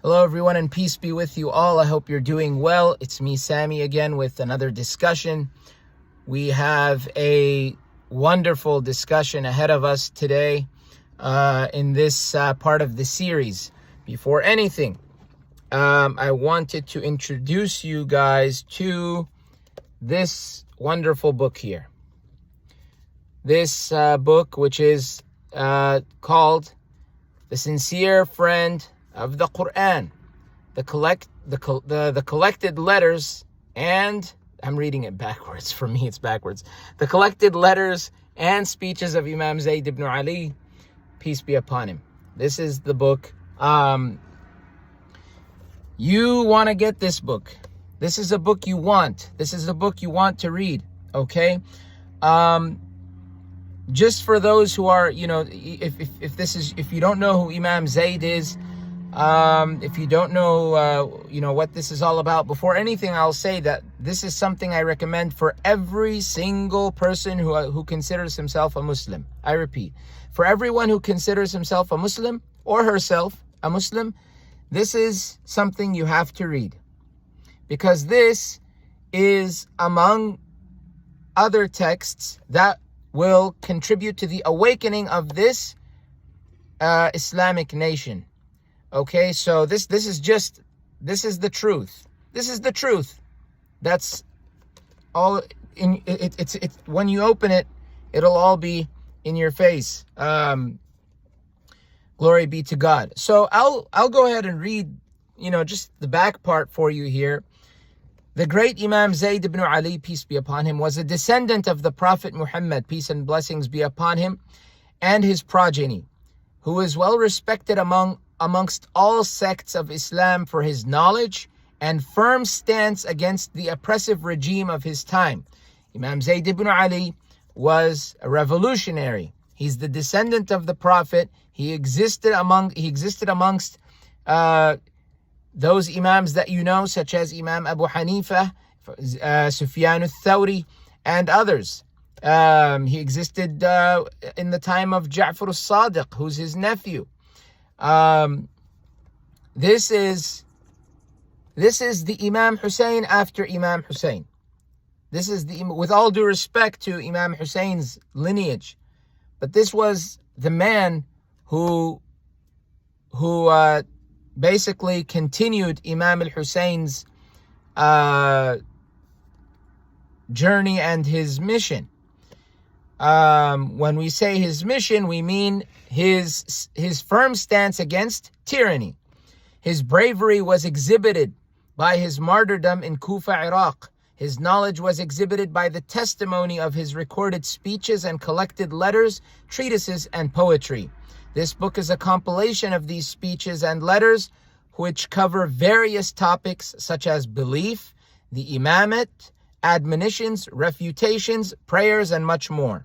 Hello everyone, and peace be with you all. I hope you're doing well. It's me, Sammy, again with another discussion. We have a wonderful discussion ahead of us today in this part of the series. Before anything, I wanted to introduce you guys to this wonderful book here. This book, which is called The Sincere Friend of the Qur'an, the collected letters, and I'm reading it backwards. For me, it's backwards. The collected letters and speeches of Imam Zayd ibn Ali, peace be upon him. This is the book. You want to get this book. This is a book you want. This is a book you want to read. Okay. Just for those who are, if you don't know who Imam Zayd is, if you don't know, what this is all about, before anything, I'll say that this is something I recommend for every single person who considers himself a Muslim. I repeat, for everyone who considers himself a Muslim or herself a Muslim, this is something you have to read, because this is among other texts that will contribute to the awakening of this Islamic nation. Okay, so this is the truth. This is the truth. That's all in it. It's when you open it, it'll all be in your face. Glory be to God. So I'll go ahead and read, just the back part for you here. The great Imam Zayd ibn Ali, peace be upon him, was a descendant of the Prophet Muhammad, peace and blessings be upon him, and his progeny, who is well respected amongst all sects of Islam for his knowledge and firm stance against the oppressive regime of his time. Imam Zayd ibn Ali was a revolutionary. He's the descendant of the Prophet. He existed amongst those Imams that you know, such as Imam Abu Hanifa, Sufyan al-Thawri, and others. He existed in the time of Ja'far al-Sadiq, who's his nephew. This is the Imam Hussein after Imam Hussein. This is with all due respect to Imam Hussein's lineage, but this was the man who basically continued Imam al-Hussein's journey and his mission. When we say his mission, we mean his firm stance against tyranny. His bravery was exhibited by his martyrdom in Kufa, Iraq. His knowledge was exhibited by the testimony of his recorded speeches and collected letters, treatises, and poetry. This book is a compilation of these speeches and letters, which cover various topics such as belief, the imamate, admonitions, refutations, prayers, and much more.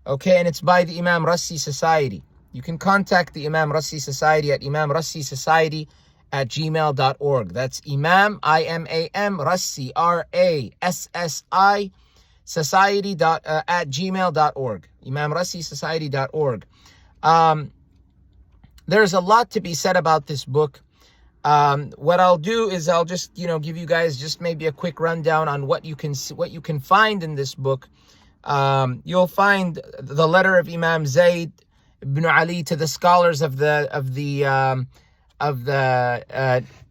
Okay, and it's by the Imam Rassi Society. You can contact the Imam Rassi Society at imamrassisociety@gmail.org. That's Imam, I-M-A-M, Rassi, R-A-S-S-I, society at gmail.org. imamrassisociety.org. There's a lot to be said about this book. What I'll do is I'll just, give you guys just maybe a quick rundown on what you can find in this book. You'll find the letter of Imam Zayd ibn Ali to the scholars of the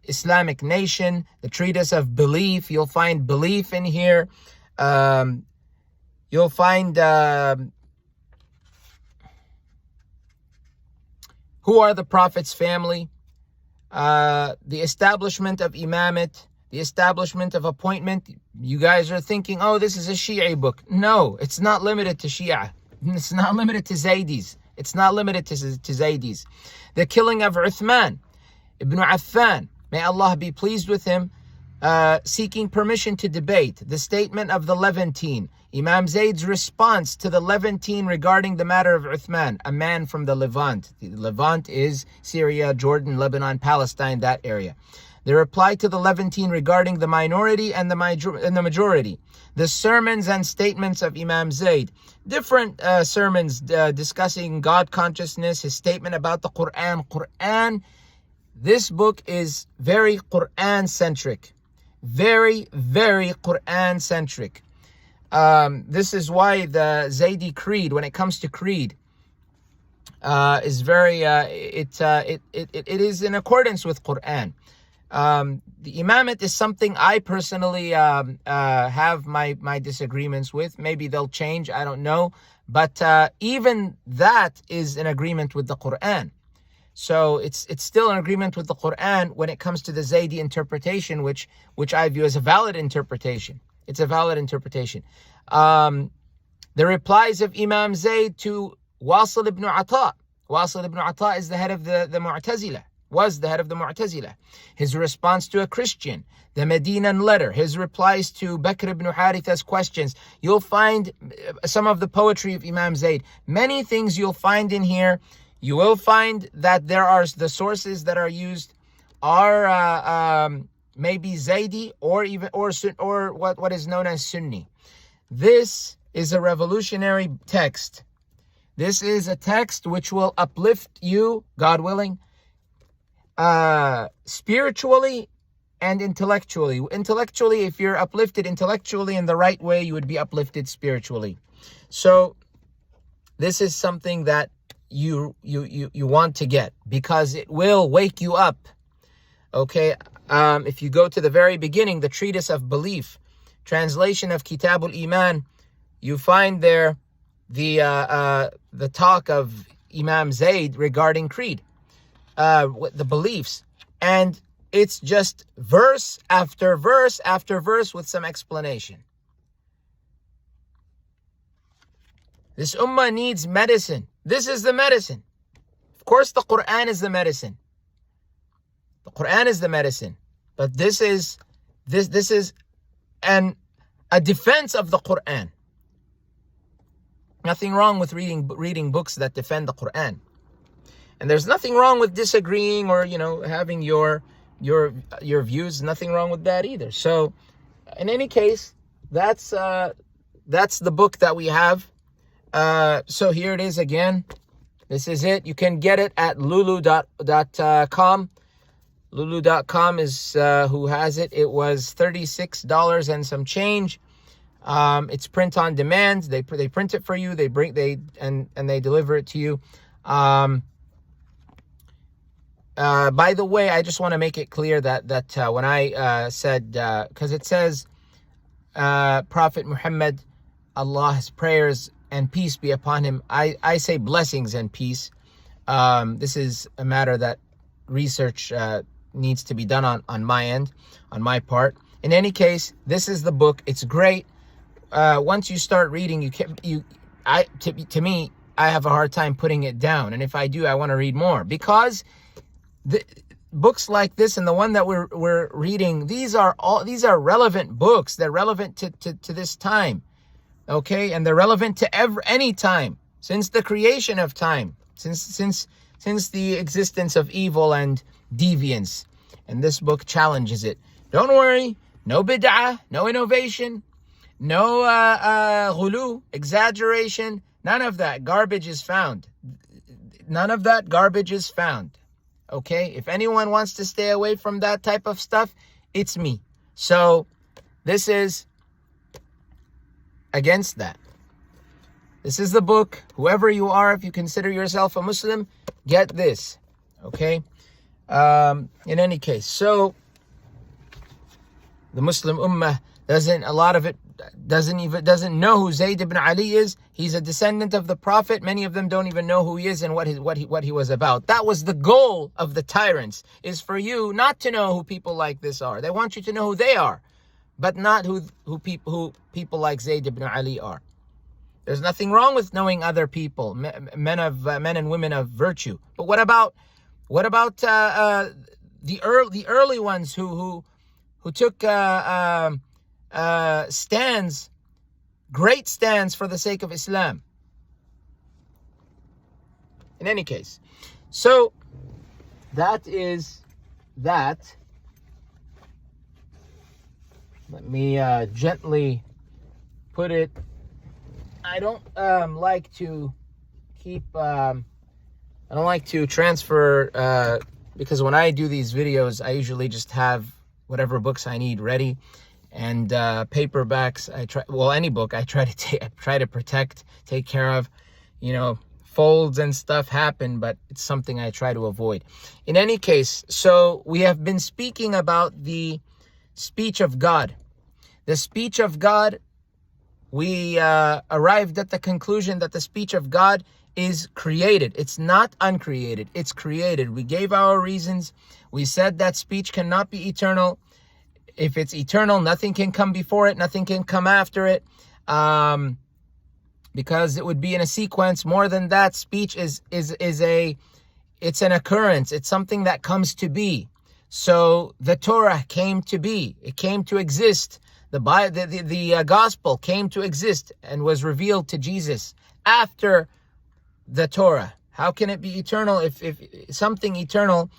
Islamic nation, the treatise of belief. You'll find belief in here. You'll find who are the Prophet's family, the establishment of imamate, the establishment of appointment. You guys are thinking, oh, this is a Shia book. No, it's not limited to Shia. It's not limited to Zaydis. It's not limited to Zaydis. The killing of Uthman ibn Affan, may Allah be pleased with him, seeking permission to debate. The statement of the Levantine, Imam Zayd's response to the Levantine regarding the matter of Uthman, a man from the Levant. The Levant is Syria, Jordan, Lebanon, Palestine, that area. The reply to the Levantine regarding the minority and the majority. The sermons and statements of Imam Zayd. Different sermons discussing God consciousness, his statement about the Qur'an. Qur'an This book is very Qur'an centric. Very, very Qur'an centric. This is why the Zaydi creed, when it comes to creed, is very it is in accordance with Qur'an. The imamate is something I personally have my disagreements with. Maybe they'll change, I don't know, but even that is in agreement with the Qur'an. So it's still in agreement with the Qur'an when it comes to the Zaydi interpretation, which I view as a valid interpretation. It's a valid interpretation. The replies of Imam Zayd to Wasil ibn Ata. Wasil ibn Ata is the head of the Mu'tazila, was the head of the Mu'tazila. His response to a Christian, the Medinan letter, his replies to Bakr ibn Haritha's questions. You'll find some of the poetry of Imam Zayd. Many things you'll find in here. You will find that there are the sources that are used are maybe Zaydi or what is known as Sunni. This is a revolutionary text. This is a text which will uplift you, God willing, spiritually and intellectually. Intellectually, if you're uplifted intellectually in the right way, you would be uplifted spiritually. So this is something that you want to get, because it will wake you up. Okay, if you go to the very beginning, the treatise of belief, translation of Kitabul Iman, you find there the talk of Imam Zayd regarding creed, the beliefs, and it's just verse after verse after verse with some explanation. This ummah needs medicine. This is the medicine. Of course, the Qur'an is the medicine. The Qur'an is the medicine. But this is a defense of the Qur'an. Nothing wrong with reading books that defend the Qur'an. And there's nothing wrong with disagreeing or, having your views. Nothing wrong with that either. So, in any case, that's the book that we have. So here it is again. This is it. You can get it at lulu.com. Lulu.com is who has it. It was $36 and some change. It's print on demand. They print it for you. They deliver it to you. By the way, I just want to make it clear that when I said, because it says Prophet Muhammad, Allah's prayers and peace be upon him, I say blessings and peace. This is a matter that research needs to be done on my end, on my part. In any case, this is the book. It's great. Once you start reading, to me, I have a hard time putting it down. And if I do, I want to read more, because the books like this and the one that we're reading, these are relevant books. They're relevant to this time. Okay, and they're relevant to any time since the creation of time, since the existence of evil and deviance. And this book challenges it. Don't worry, no bid'ah, no innovation, no ghulu, exaggeration, none of that garbage is found. None of that garbage is found. Okay, if anyone wants to stay away from that type of stuff, it's me. So this is against that. This is the book. Whoever you are, if you consider yourself a Muslim, get this. Okay? In any case, so the Muslim Ummah doesn't know who Zayd ibn Ali is. He's a descendant of the Prophet. Many of them don't even know who he is and what he was about. That was the goal of the tyrants, is for you not to know who people like this are. They want you to know who they are, but not who people like Zayd ibn Ali are. There's nothing wrong with knowing other people, men and women of virtue. But what about the early ones who took stands, great stands for the sake of Islam? In any case, so that is that. Let me gently put it. I don't like to keep. I don't like to transfer because when I do these videos, I usually just have whatever books I need ready, and paperbacks. Any book I try to protect, take care of. Folds and stuff happen, but it's something I try to avoid. In any case, so we have been speaking about the speech of God. The speech of God, we arrived at the conclusion that the speech of God is created. It's not uncreated. It's created. We gave our reasons. We said that speech cannot be eternal. If it's eternal, nothing can come before it. Nothing can come after it. Because it would be in a sequence. More than that, speech it's an occurrence. It's something that comes to be. So the Torah came to be. It came to exist. The gospel came to exist and was revealed to Jesus after the Torah. How can it be eternal if something eternal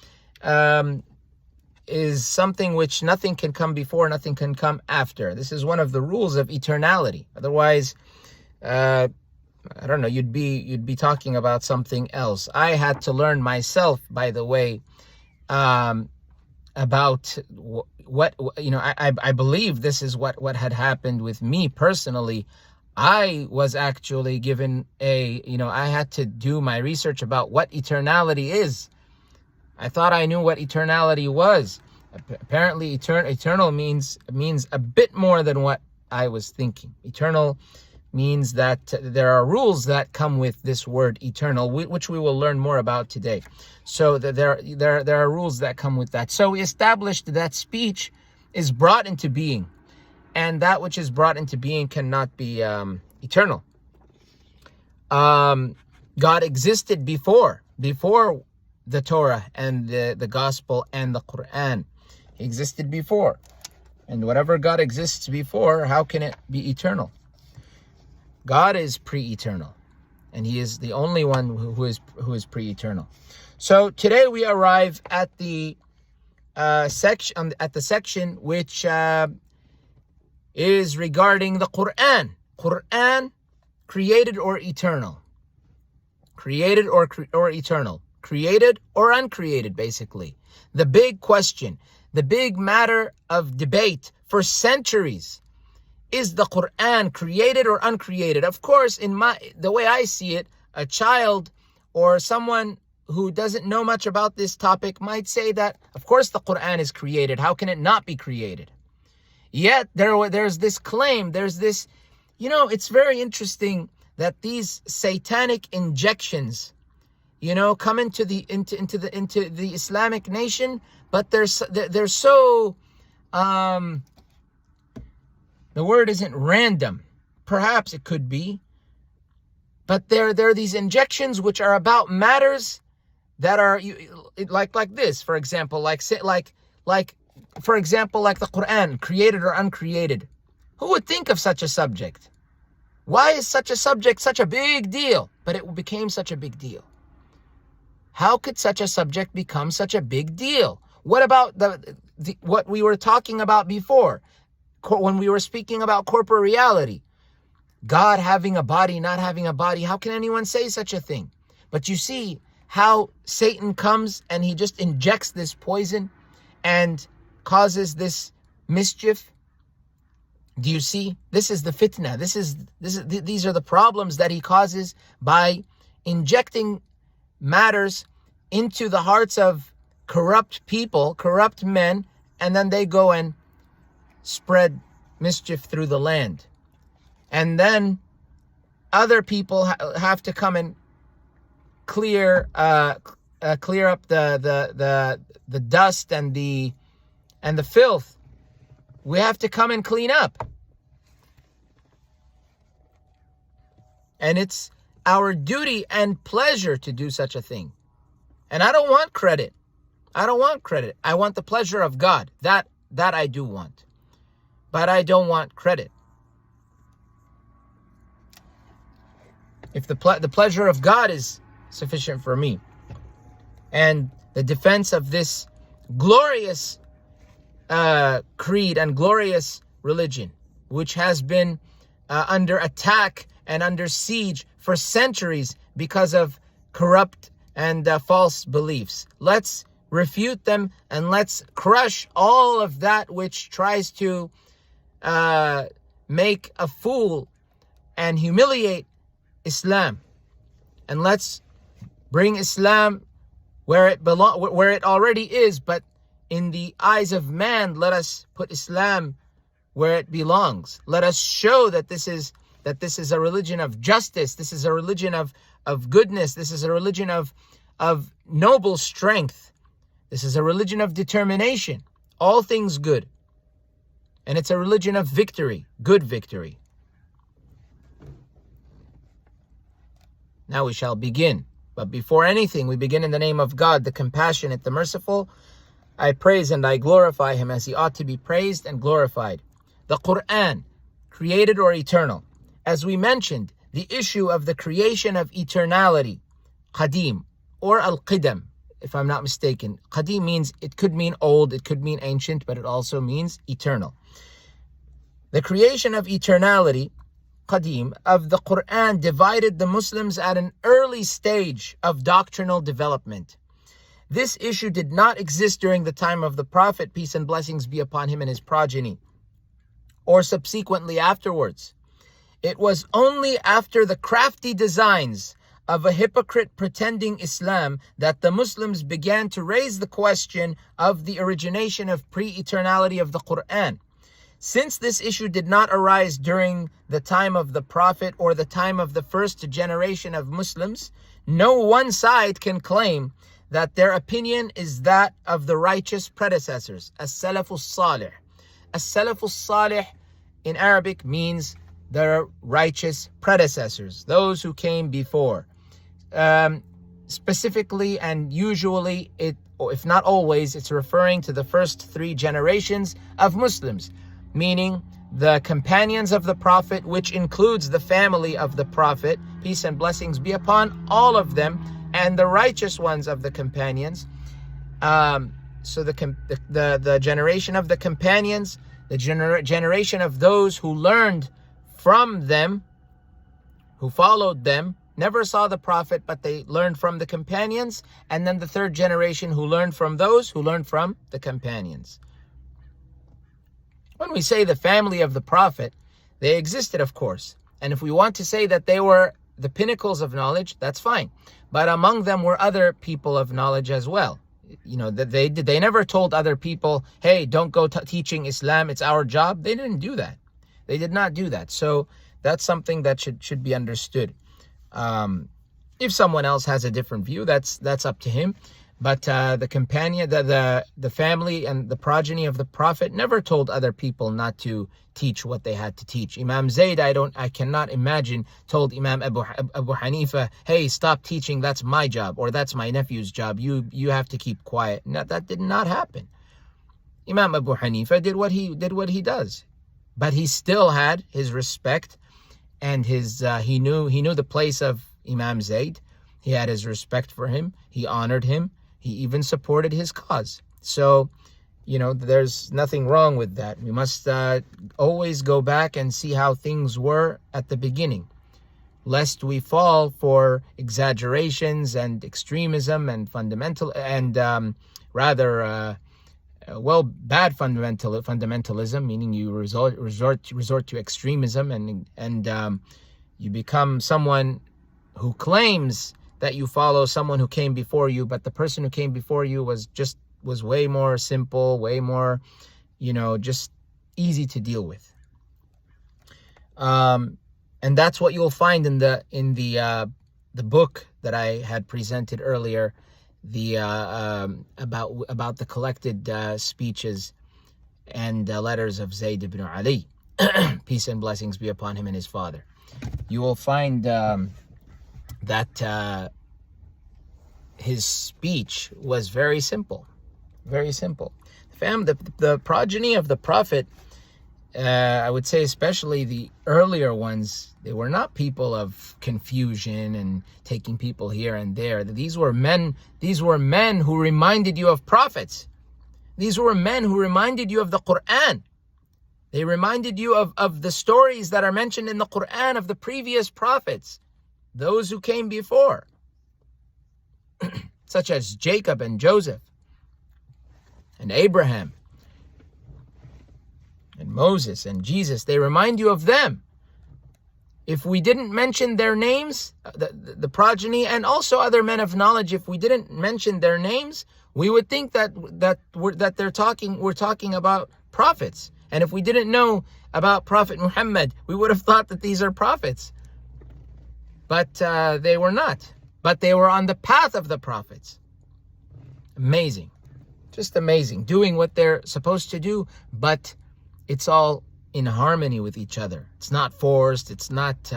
is something which nothing can come before, nothing can come after? This is one of the rules of eternality. Otherwise, I don't know, you'd be talking about something else. I had to learn myself, by the way, about what I believe this is what had happened with me personally. I was actually given I had to do my research about what eternality is. I thought I knew what eternality was. Apparently, eternal means a bit more than what I was thinking. Eternal means that there are rules that come with this word eternal, which we will learn more about today. So there are rules that come with that. So we established that speech is brought into being, and that which is brought into being cannot be eternal. God existed before the Torah and the Gospel and the Qur'an. He existed before, and whatever God exists before, how can it be eternal? God is pre-eternal, and He is the only one who is pre-eternal. So today we arrive at the section which is regarding the Qur'an. Qur'an, created or eternal? Created or eternal? Created or uncreated? Basically, the big question, the big matter of debate for centuries. Is the Qur'an created or uncreated? Of course, the way I see it, a child or someone who doesn't know much about this topic might say that, of course, the Qur'an is created. How can it not be created? Yet there's this claim, there's this, it's very interesting that these satanic injections, come into the Islamic nation, but they're so the word isn't random. Perhaps it could be. But there are these injections which are about matters that are like this. For example, like the Qur'an, created or uncreated. Who would think of such a subject? Why is such a subject such a big deal? But it became such a big deal. How could such a subject become such a big deal? What about what we were talking about before? When we were speaking about corporate reality, God having a body, not having a body, how can anyone say such a thing? But you see how Satan comes and he just injects this poison and causes this mischief. Do you see? This is the fitna. These are the problems that he causes by injecting matters into the hearts of corrupt people, corrupt men, and then they go and spread mischief through the land. And then other people have to come and clear up the dust and the filth. We have to come and clean up. And it's our duty and pleasure to do such a thing. And I don't want credit. I want the pleasure of God. That I do want. But I don't want credit. If the pleasure of God is sufficient for me, and the defense of this glorious creed and glorious religion, which has been under attack and under siege for centuries because of corrupt and false beliefs. Let's refute them, and let's crush all of that which tries to make a fool and humiliate Islam. And let's bring Islam where it already is, but in the eyes of man, let us put Islam where it belongs. Let us show that this is a religion of justice. This is a religion of goodness. This is a religion of noble strength. This is a religion of determination. All things good. And it's a religion of victory, good victory. Now we shall begin. But before anything, we begin in the name of God, the compassionate, the merciful. I praise and I glorify Him as He ought to be praised and glorified. The Qur'an, created or eternal. As we mentioned, the issue of the creation of eternality, Qadim, or Al-Qidam, if I'm not mistaken. Qadim means, it could mean old, it could mean ancient, but it also means eternal. The creation of eternality, Qadim, of the Qur'an divided the Muslims at an early stage of doctrinal development. This issue did not exist during the time of the Prophet, peace and blessings be upon him and his progeny, or subsequently afterwards. It was only after the crafty designs of a hypocrite pretending Islam that the Muslims began to raise the question of the origination of pre-eternality of the Qur'an. Since this issue did not arise during the time of the Prophet or the time of the first generation of Muslims, no one side can claim that their opinion is that of the righteous predecessors, as-Salafus Salih. As-Salafus Salih in Arabic means the righteous predecessors, those who came before. Specifically and usually, if not always, it's referring to the first 3 generations of Muslims, meaning the companions of the Prophet, which includes the family of the Prophet, peace and blessings be upon all of them, and the righteous ones of the companions. So the generation of the companions, the generation of those who learned from them, who followed them, never saw the Prophet, but they learned from the companions, and then the 3rd generation who learned from those who learned from the companions. When we say the family of the Prophet, they existed, of course. And if we want to say that they were the pinnacles of knowledge, that's fine. But among them were other people of knowledge as well. You know, that they never told other people, hey, don't go teaching Islam, it's our job. They didn't do that. They did not do that. So that's something that should be understood. If someone else has a different view, that's up to him. But the companion, the family and the progeny of the Prophet never told other people not to teach what they had to teach. Imam Zayd, I cannot imagine, told Imam Abu Hanifa, hey, stop teaching, that's my job, or that's my nephew's job, you have to keep quiet. No, that did not happen. Imam Abu Hanifa did what he does, but he still had his respect, and he knew the place of Imam Zayd. He had his respect for him, he honored him, he even supported his cause. So, you know, there's nothing wrong with that. We must always go back and see how things were at the beginning, lest we fall for exaggerations and extremism and bad fundamentalism, meaning you resort to extremism, and you become someone who claims that you follow someone who came before you, but the person who came before you was way more simple, way more, just easy to deal with. And that's what you'll find in the book that I had presented earlier, about the collected speeches and letters of Zayd ibn Ali, peace and blessings be upon him and his father. You will find that his speech was very simple, very simple. The progeny of the Prophet, I would say especially the earlier ones, they were not people of confusion and taking people here and there. These were men who reminded you of prophets. These were men who reminded you of the Qur'an. They reminded you of the stories that are mentioned in the Qur'an of the previous prophets, those who came before, such as Jacob and Joseph, and Abraham and Moses and Jesus. They remind you of them. If we didn't mention their names, the progeny and also other men of knowledge, if we didn't mention their names, we would think that we're talking about prophets. And if we didn't know about Prophet Muhammad, we would have thought that these are prophets. But they were not. But they were on the path of the prophets. Amazing. Just amazing. Doing what they're supposed to do, but it's all in harmony with each other. It's not forced. It's not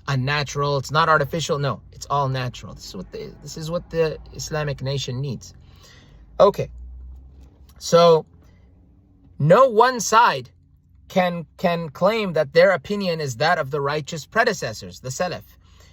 unnatural. It's not artificial. No, it's all natural. This is what the Islamic nation needs. Okay. So no one side can claim that their opinion is that of the righteous predecessors, the Salaf.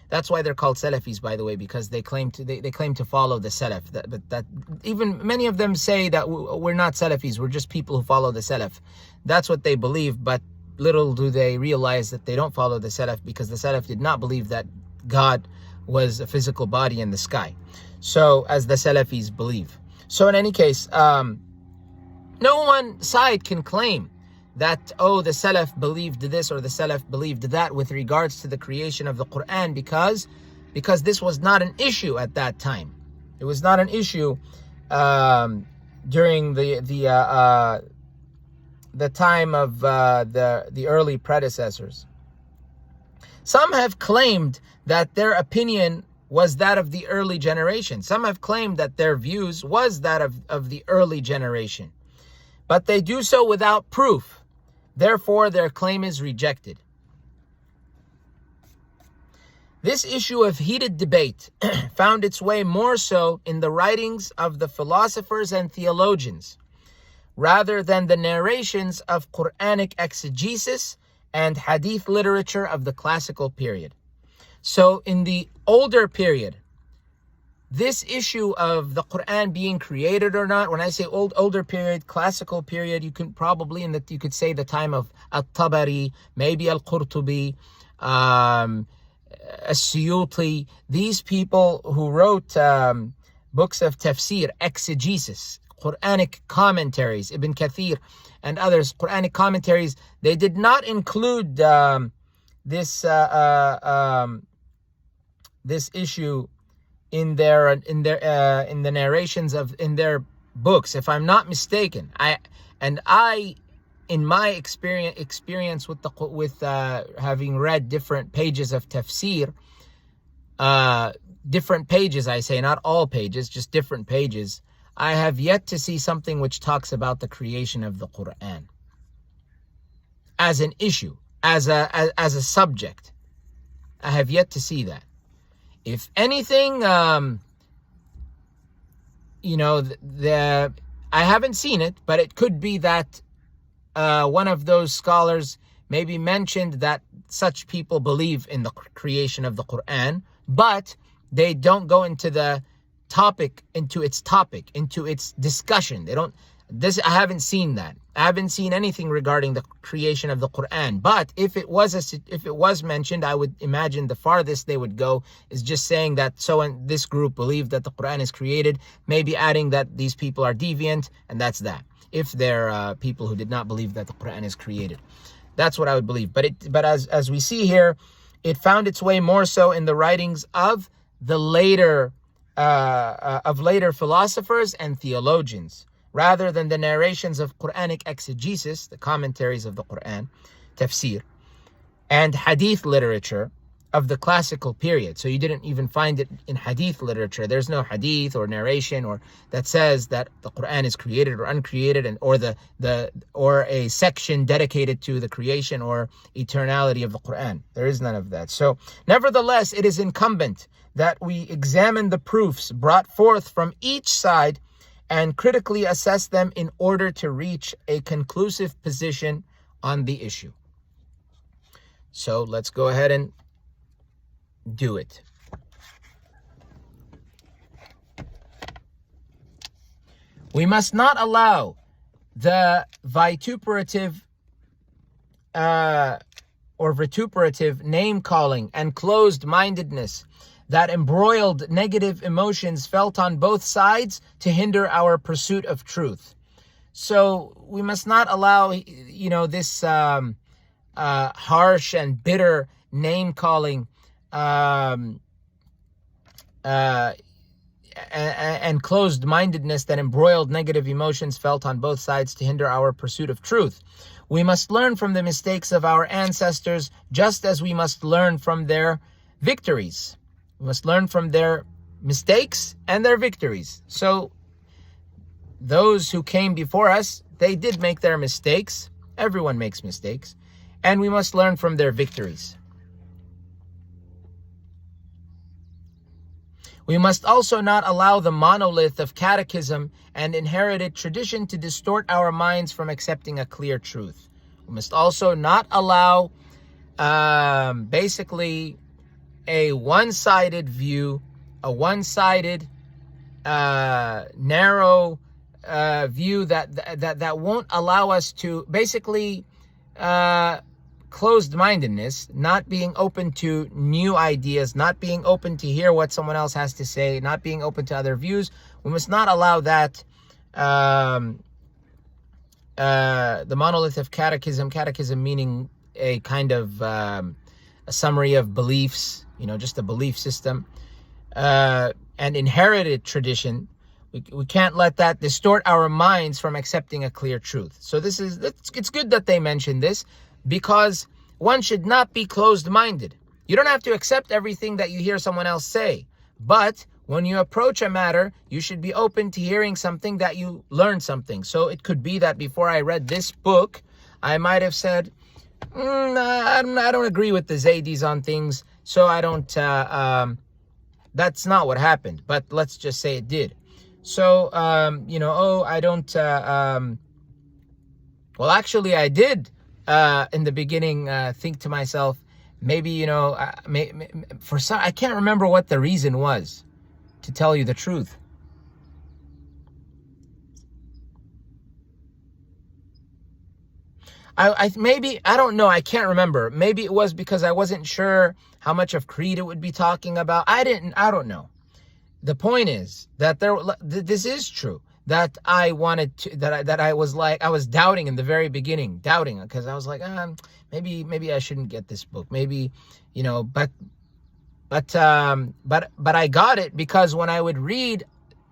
That's why they're called Salafis, by the way, because they claim to follow the Salaf. But even many of them say that we're not Salafis, we're just people who follow the Salaf. That's what they believe, but little do they realize that they don't follow the Salaf, because the Salaf did not believe that God was a physical body in the sky. So, as the Salafis believe. So in any case, no one side can claim that, oh, the Salaf believed this or the Salaf believed that with regards to the creation of the Qur'an, because this was not an issue at that time. It was not an issue during the time of the early predecessors. Some have claimed that their opinion was that of the early generation. Some have claimed that their views was that of the early generation. But they do so without proof. Therefore, their claim is rejected. This issue of heated debate found its way more so in the writings of the philosophers and theologians, rather than the narrations of Quranic exegesis and hadith literature of the classical period. So in the older period, this issue of the Quran being created or not, when I say older period, classical period, you can probably, you could say the time of At-Tabari, maybe Al-Qurtubi, As-Suyuti, these people who wrote books of tafsir, exegesis, Quranic commentaries, Ibn Kathir and others, Quranic commentaries, they did not include this issue in the narrations in their books, if I'm not mistaken. In my experience with having read different pages of tafsir, different pages, I say, not all pages, just different pages, I have yet to see something which talks about the creation of the Quran as an issue, as a subject. I have yet to see that. If anything, I haven't seen it, but it could be that one of those scholars maybe mentioned that such people believe in the creation of the Quran, but they don't go into the topic, into its discussion. I haven't seen that. I haven't seen anything regarding the creation of the Quran. But if it was mentioned, I would imagine the farthest they would go is just saying that and this group believed that the Quran is created, maybe adding that these people are deviant, and that's that. If they're people who did not believe that the Quran is created, that's what I would believe. But as we see here, it found its way more so in the writings of the later philosophers and theologians, rather than the narrations of Quranic exegesis, the commentaries of the Quran, tafsir, and hadith literature of the classical period. So you didn't even find it in hadith literature. There's no hadith or narration or that says that the Quran is created or uncreated, or a section dedicated to the creation or eternality of the Quran. There is none of that. So nevertheless, it is incumbent that we examine the proofs brought forth from each side and critically assess them in order to reach a conclusive position on the issue. So let's go ahead and do it. We must not allow the vituperative name-calling and closed-mindedness that embroiled negative emotions felt on both sides to hinder our pursuit of truth. So we must not allow, this harsh and bitter name calling, and closed-mindedness that embroiled negative emotions felt on both sides to hinder our pursuit of truth. We must learn from the mistakes of our ancestors, just as we must learn from their victories. We must learn from their mistakes and their victories. So those who came before us, they did make their mistakes. Everyone makes mistakes. And we must learn from their victories. We must also not allow the monolith of catechism and inherited tradition to distort our minds from accepting a clear truth. We must also not allow basically a one-sided view, a one-sided narrow view that won't allow us to basically closed-mindedness, not being open to new ideas, not being open to hear what someone else has to say, not being open to other views. We must not allow that. The monolith of catechism meaning a kind of a summary of beliefs, just a belief system, and inherited tradition. We can't let that distort our minds from accepting a clear truth. So it's good that they mentioned this, because one should not be closed-minded. You don't have to accept everything that you hear someone else say, but when you approach a matter, you should be open to hearing something that you learn something. So it could be that before I read this book, I might have said, I don't agree with the Zaydis on things, so I don't, that's not what happened, but let's just say it did. So, I don't, well, actually I did, in the beginning, think to myself, maybe, for some, I can't remember what the reason was, to tell you the truth. I don't know, I can't remember. Maybe it was because I wasn't sure how much of Creed it would be talking about. I don't know. The point is that this is true. That I wanted to, that I was doubting in the very beginning, because I was like, maybe I shouldn't get this book. Maybe, but I got it because when I would read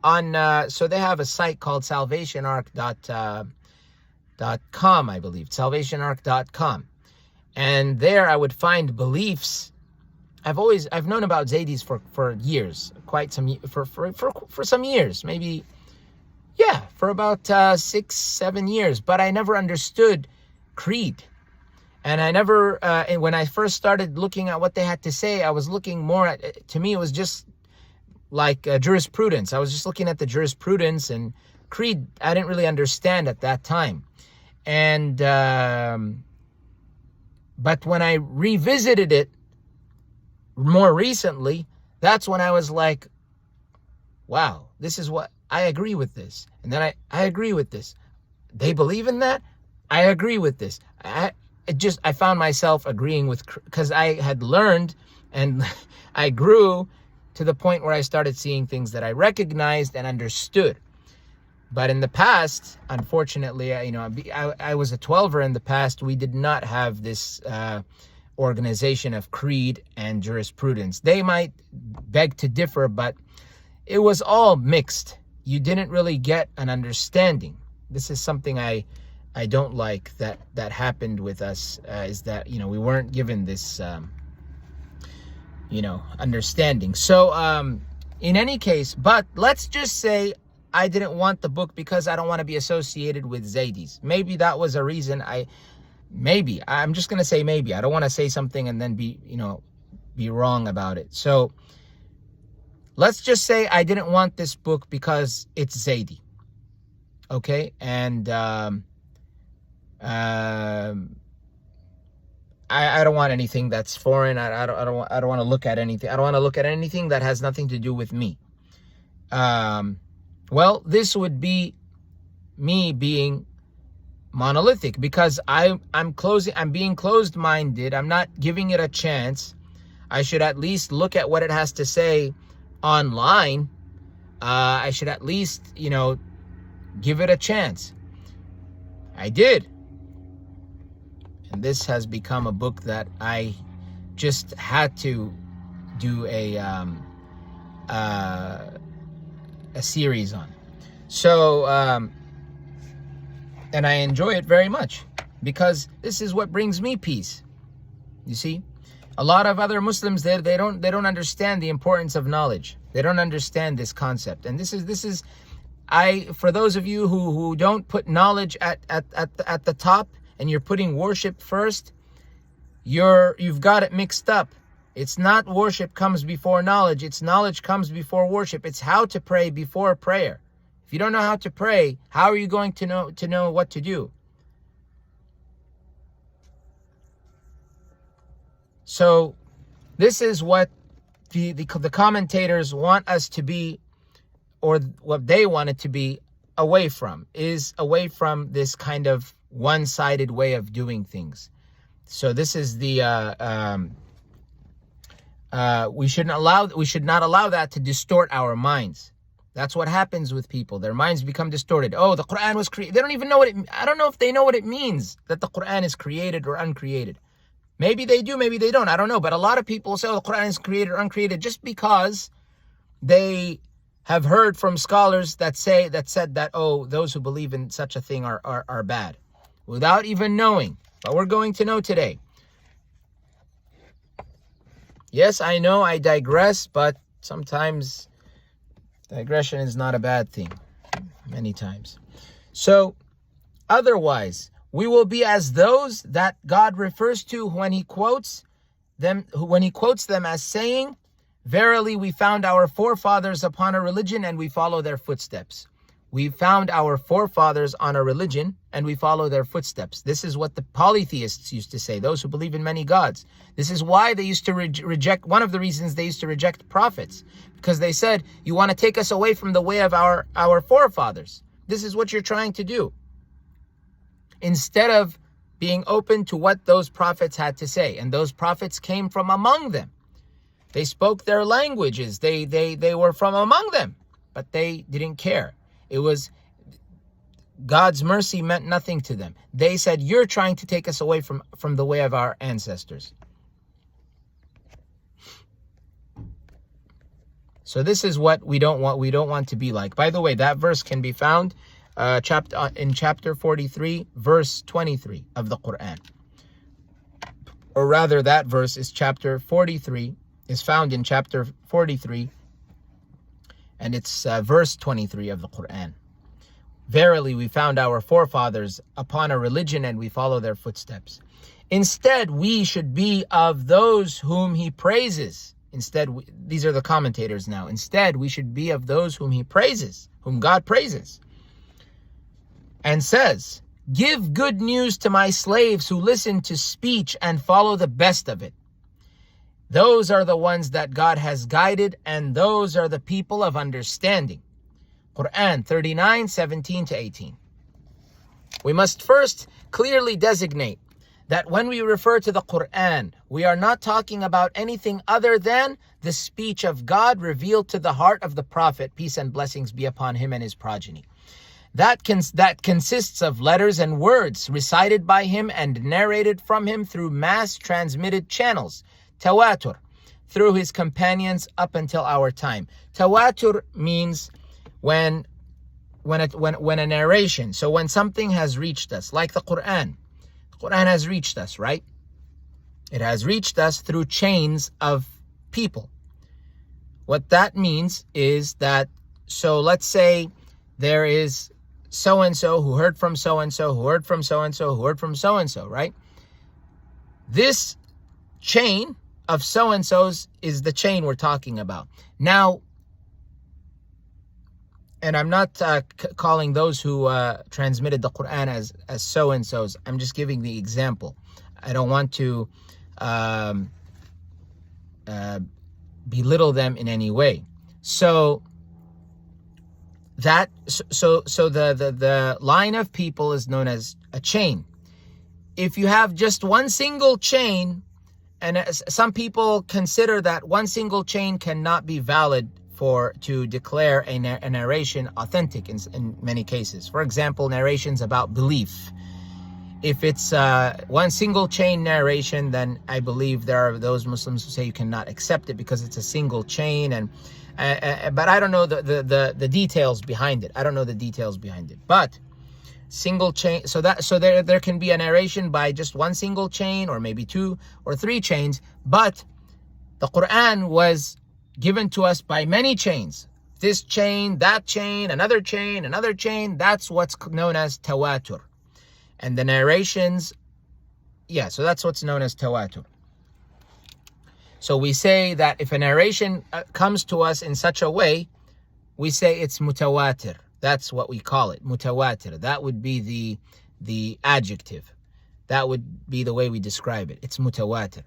on, so they have a site called salvationark.com, I believe, salvationark.com. And there I would find beliefs. I've known about Zaydis for years, for some years, maybe, yeah, for about 6-7 years, but I never understood Creed. And I never, when I first started looking at what they had to say, I was looking more at, to me, it was just like jurisprudence. I was just looking at the jurisprudence, and Creed, I didn't really understand at that time. And, but when I revisited it more recently, that's when I was like, wow, this is what, I agree with this. And then I agree with this. They believe in that? I agree with this. I found myself agreeing with, because I had learned and I grew to the point where I started seeing things that I recognized and understood. But in the past, unfortunately, I was a 12er in the past. We did not have this organization of creed and jurisprudence. They might beg to differ, but it was all mixed. You didn't really get an understanding. This is something I don't like that happened with us, is that, we weren't given this, understanding. So, in any case, but let's just say I didn't want the book because I don't want to be associated with Zaydis. Maybe that was a reason. I'm just going to say maybe. I don't want to say something and then be wrong about it. So let's just say I didn't want this book because it's Zaydi. Okay? And I don't want anything that's foreign. I don't want to look at anything. I don't want to look at anything that has nothing to do with me. Well, this would be me being monolithic, because I'm being closed-minded. I'm not giving it a chance. I should at least look at what it has to say online. I should at least, give it a chance. I did. And this has become a book that I just had to do a series on. So, and I enjoy it very much because this is what brings me peace. You see, a lot of other Muslims they don't understand the importance of knowledge. They don't understand this concept. And this is for those of you who don't put knowledge at the top and you're putting worship first, you've got it mixed up. It's not worship comes before knowledge. It's knowledge comes before worship. It's how to pray before prayer. If you don't know how to pray, how are you going to know what to do? So this is what the commentators want us to be, or what they want it to be, away from this kind of one-sided way of doing things. So this is the we should not allow that to distort our minds. That's what happens with people. Their minds become distorted. Oh, the Quran was created. They don't even know I don't know if they know what it means that the Quran is created or uncreated. Maybe they do, maybe they don't. I don't know. But a lot of people say, oh, the Quran is created or uncreated just because they have heard from scholars that said that, oh, those who believe in such a thing are bad, without even knowing. But we're going to know today. Yes, I know I digress, but sometimes digression is not a bad thing. Many times. So, otherwise, we will be as those that God refers to when He quotes them as saying, "Verily, we found our forefathers upon a religion, and we follow their footsteps." We found our forefathers on a religion, and we follow their footsteps. This is what the polytheists used to say, those who believe in many gods. This is why they used to reject, one of the reasons they used to reject prophets, because they said, you want to take us away from the way of our forefathers. This is what you're trying to do. Instead of being open to what those prophets had to say. And those prophets came from among them. They spoke their languages. They were from among them, but they didn't care. It was God's mercy meant nothing to them. They said, you're trying to take us away from the way of our ancestors. So this is what we don't want. We don't want to be like. By the way, that verse can be found in chapter 43, verse 23 of the Quran. Or rather, that verse is chapter 43, is found in chapter 43, and it's verse 23 of the Quran. Verily, we found our forefathers upon a religion, and we follow their footsteps. Instead, we should be of those whom He praises. These are the commentators now. Instead, we should be of those whom He praises, whom God praises, and says, "Give good news to my slaves who listen to speech and follow the best of it. Those are the ones that God has guided, and those are the people of understanding." Quran 39, 17 to 18. We must first clearly designate that when we refer to the Quran, we are not talking about anything other than the speech of God revealed to the heart of the Prophet, peace and blessings be upon him and his progeny. That consists of letters and words recited by him and narrated from him through mass transmitted channels, tawatur, through his companions up until our time. Tawatur means when a narration, so when something has reached us, like the Quran. The Quran has reached us, right? It has reached us through chains of people. What that means is that, so let's say there is so-and-so who heard from so-and-so, who heard from so-and-so, who heard from so-and-so, right? This chain of so-and-sos is the chain we're talking about. Now, and I'm not calling those who transmitted the Quran as so-and-sos. I'm just giving the example. I don't want to belittle them in any way. So the line of people is known as a chain. If you have just one single chain, and some people consider that one single chain cannot be valid to declare a narration authentic in many cases. For example, narrations about belief. If it's one single chain narration, then I believe there are those Muslims who say you cannot accept it because it's a single chain. And but I don't know the details behind it. I don't know the details behind it. But single chain, so there can be a narration by just one single chain, or maybe 2 or 3 chains. But the Quran was given to us by many chains. This chain, that chain, another chain, another chain. That's what's known as tawatur. And the narrations, so that's what's known as tawatur. So we say that if a narration comes to us in such a way, we say it's mutawatir. That's what we call it, mutawatir. That would be the adjective. That would be the way we describe it. It's mutawatir.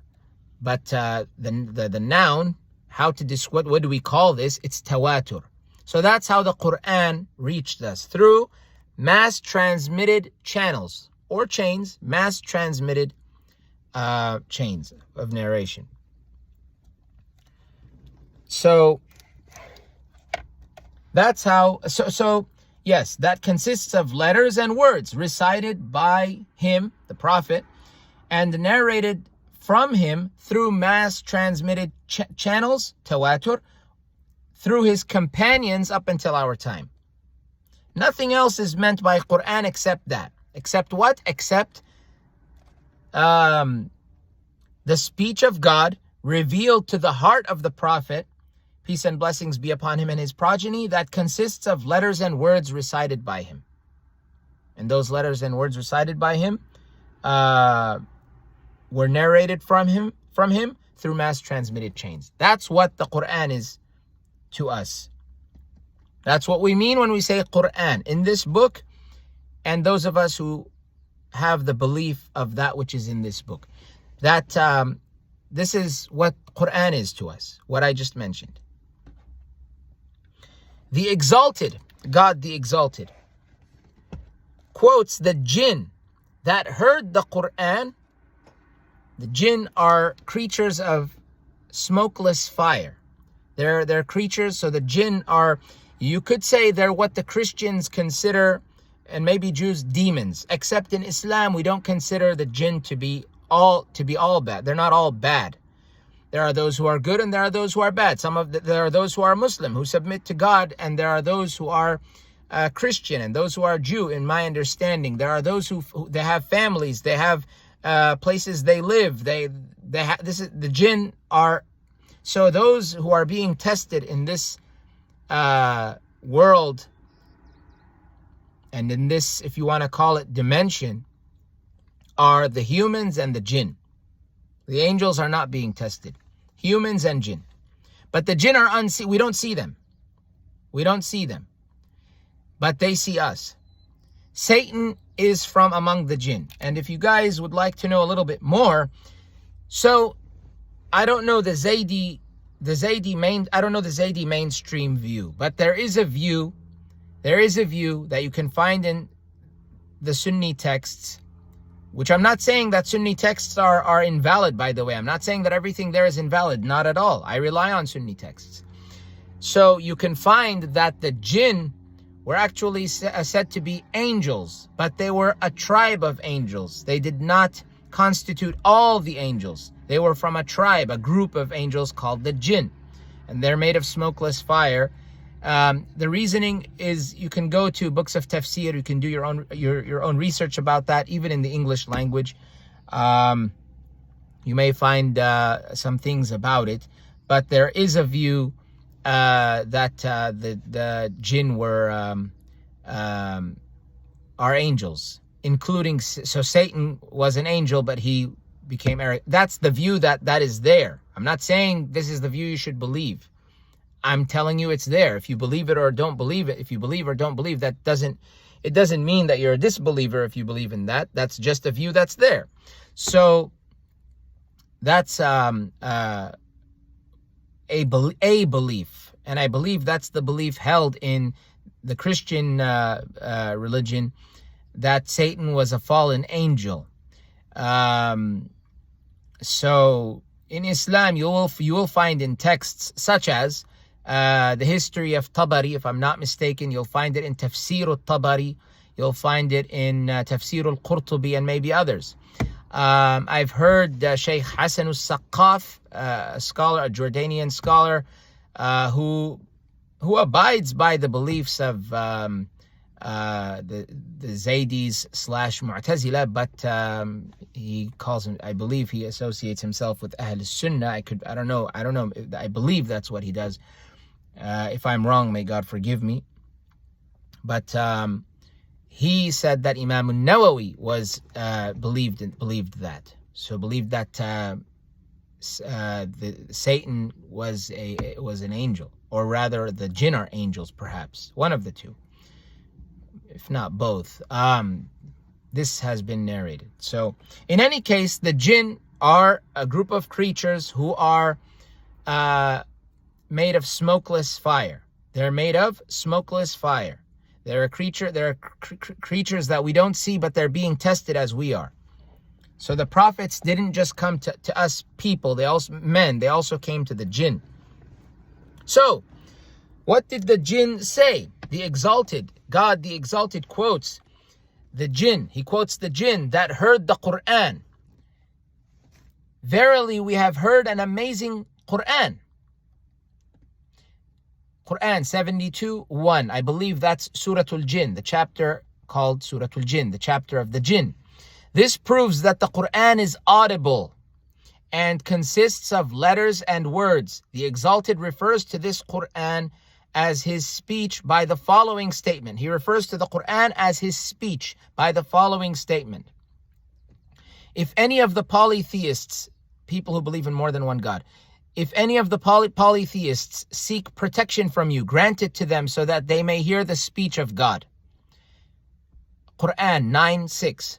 But the noun, what do we call this? It's tawatur. So that's how the Quran reached us, through mass transmitted channels or chains, mass transmitted chains of narration. So that's how, so yes, that consists of letters and words recited by him, the Prophet, and narrated from him through mass transmitted channels, tawatur, through his companions up until our time. Nothing else is meant by Quran except that. Except what? Except the speech of God revealed to the heart of the Prophet, peace and blessings be upon him and his progeny, that consists of letters and words recited by him. And those letters and words recited by him were narrated from him through mass transmitted chains. That's what the Quran is to us. That's what we mean when we say Qur'an, in this book, and those of us who have the belief of that which is in this book. That this is what Qur'an is to us, what I just mentioned. The Exalted, God the Exalted, quotes the jinn that heard the Qur'an. The jinn are creatures of smokeless fire. They're creatures, so the jinn are, you could say they're what the Christians consider, and maybe Jews, demons. Except in Islam, we don't consider the jinn to be all bad. They're not all bad. There are those who are good and there are those who are bad. There are those who are Muslim, who submit to God, and there are those who are Christian and those who are Jew, in my understanding. There are those who they have families, they have places they live. The jinn are, so those who are being tested in this world, and in this, if you want to call it, dimension, are the humans and the jinn. The angels are not being tested. Humans and jinn. But the jinn are unseen. We don't see them. We don't see them. But they see us. Satan is from among the jinn. And if you guys would like to know a little bit more, so I don't know the Zaydi mainstream view, but there is a view that you can find in the Sunni texts, which I'm not saying that Sunni texts are invalid, by the way. I'm not saying that everything there is invalid, not at all. I rely on Sunni texts. So you can find that the jinn were actually said to be angels, but they were a tribe of angels. They did not constitute all the angels. They were from a tribe, a group of angels called the jinn, and they're made of smokeless fire. The reasoning is, you can go to books of tafsir, you can do your own research about that, even in the English language. You may find some things about it, but there is a view that the jinn are angels, including, so Satan was an angel, but he became arrogant. That's the view that is there. I'm not saying this is the view you should believe. I'm telling you it's there. If you believe it or don't believe it, if you believe or don't believe, it doesn't mean that you're a disbeliever if you believe in that. That's just a view that's there. So that's a belief, and I believe that's the belief held in the Christian religion, that Satan was a fallen angel. So in Islam, you will find in texts such as the history of Tabari, if I'm not mistaken. You'll find it in Tafsir al-Tabari. You'll find it in Tafsir al-Qurtubi and maybe others. I've heard Sheikh Hassan al-Saqqaf, a scholar, a Jordanian scholar, who abides by the beliefs of the Zaydis / Mu'tazila, but he calls him, I believe he associates himself with Ahl Sunnah. I don't know. I believe that's what he does. If I'm wrong, may God forgive me. But he said that Imam al-Nawawi was believed that. So believed that Satan was an angel, or rather the jinn are angels, perhaps one of the two, if not both. This has been narrated. So in any case, the jinn are a group of creatures who are made of smokeless fire. They're made of smokeless fire. They're creatures that we don't see, but they're being tested as we are. So the prophets didn't just come to us people, they also came to the jinn. So what did the jinn say? God the exalted quotes the jinn. He quotes the jinn that heard the Qur'an. Verily we have heard an amazing Qur'an. Quran 72:1. I believe that's Suratul Jinn, the chapter called Suratul Jinn, the chapter of the jinn. This proves that the Quran is audible and consists of letters and words. The Exalted refers to this Quran as his speech by the following statement. He refers to the Quran as his speech by the following statement. If any of the polytheists, people who believe in more than one God, if any of the polytheists seek protection from you, grant it to them so that they may hear the speech of God. Quran 9:6.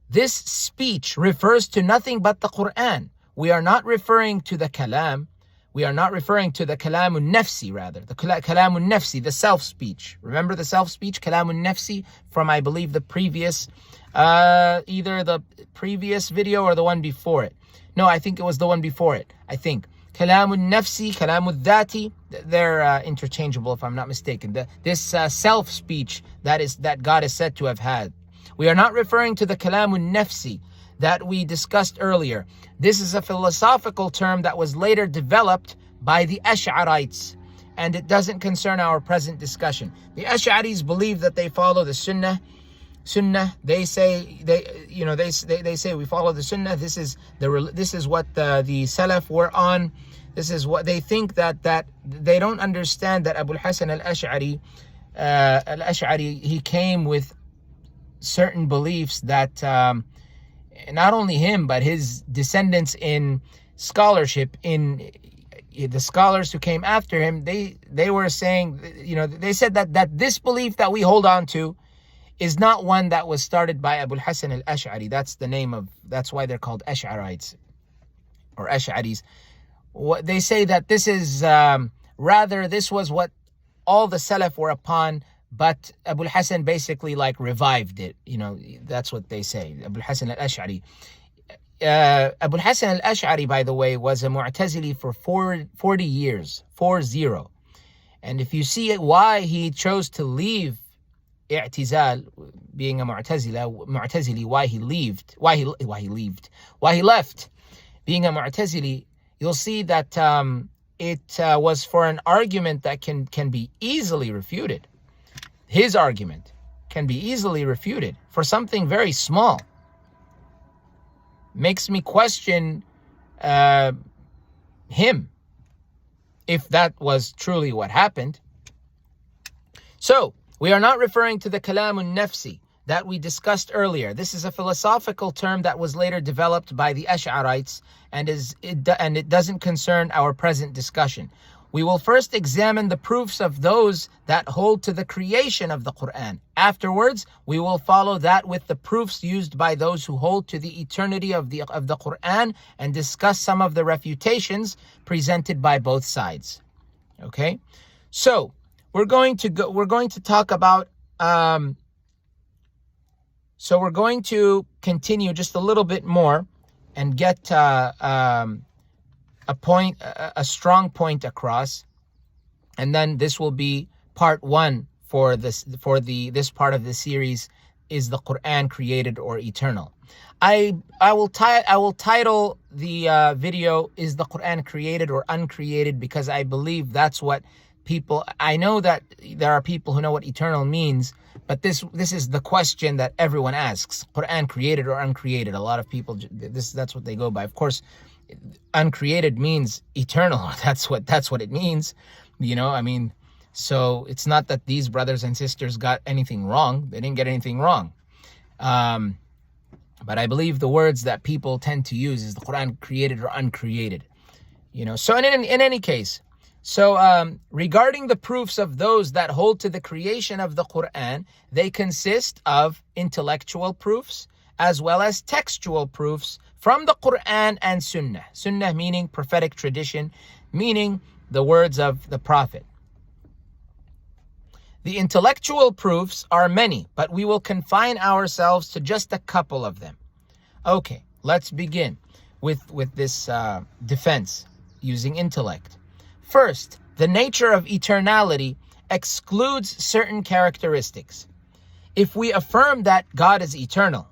This speech refers to nothing but the Quran. We are not referring to the kalam. We are not referring to the kalamun nafsi, rather. The kalamun nafsi, the self-speech. Remember the self-speech, kalamun nafsi, from I believe the previous, either the previous video or the one before it. No, I think it was the one before it, I think. Kalamun nafsi, kalamun dhati, they're interchangeable if I'm not mistaken. This self-speech that God is said to have had. We are not referring to the kalamun nafsi that we discussed earlier. This is a philosophical term that was later developed by the Ash'arites, and it doesn't concern our present discussion. The Ash'aris believe that they follow the Sunnah. They say they say we follow the Sunnah. This is what the Salaf were on. This is what they think, that they don't understand that Abu al-Hasan al-Ash'ari he came with certain beliefs that not only him but his descendants in scholarship, in the scholars who came after him, they were saying, they said that this belief that we hold on to is not one that was started by Abu al-Hasan al-Ash'ari. That's why they're called Ash'arites or Ash'aris. They say that this is rather this was what all the Salaf were upon, but Abu al-Hasan basically revived it. That's what they say. Abu al-Hasan al-Ash'ari. Abu al-Hasan al-Ash'ari, by the way, was a Mu'tazili for 40 years, 40. And if you see why he chose to leave i'tizal, being a Mu'tazili, why he left being a Mu'tazili, you'll see that it was for an argument that can be easily refuted. His argument can be easily refuted for something very small. Makes me question him, if that was truly what happened. So, we are not referring to the kalamun nafsi that we discussed earlier. This is a philosophical term that was later developed by the Ash'arites, and it doesn't concern our present discussion. We will first examine the proofs of those that hold to the creation of the Qur'an. Afterwards, we will follow that with the proofs used by those who hold to the eternity of the Qur'an, and discuss some of the refutations presented by both sides. Okay? So, we're going to talk about so we're going to continue just a little bit more and get a strong point across. And then this will be part 1 for this part of the series, is the Quran created or eternal? I will title the video, is the Quran created or uncreated, because I believe that's what people, I know that there are people who know what eternal means, but this is the question that everyone asks: Quran created or uncreated? A lot of people, that's what they go by. Of course, uncreated means eternal. That's what it means. I mean, so it's not that these brothers and sisters got anything wrong. They didn't get anything wrong. But I believe the words that people tend to use is the Quran created or uncreated. So in any case, regarding the proofs of those that hold to the creation of the Quran, they consist of intellectual proofs as well as textual proofs from the Quran and Sunnah. Sunnah meaning prophetic tradition, meaning the words of the Prophet. The intellectual proofs are many, but we will confine ourselves to just a couple of them. Okay, let's begin with this defense using intellect. First, the nature of eternality excludes certain characteristics. If we affirm that God is eternal,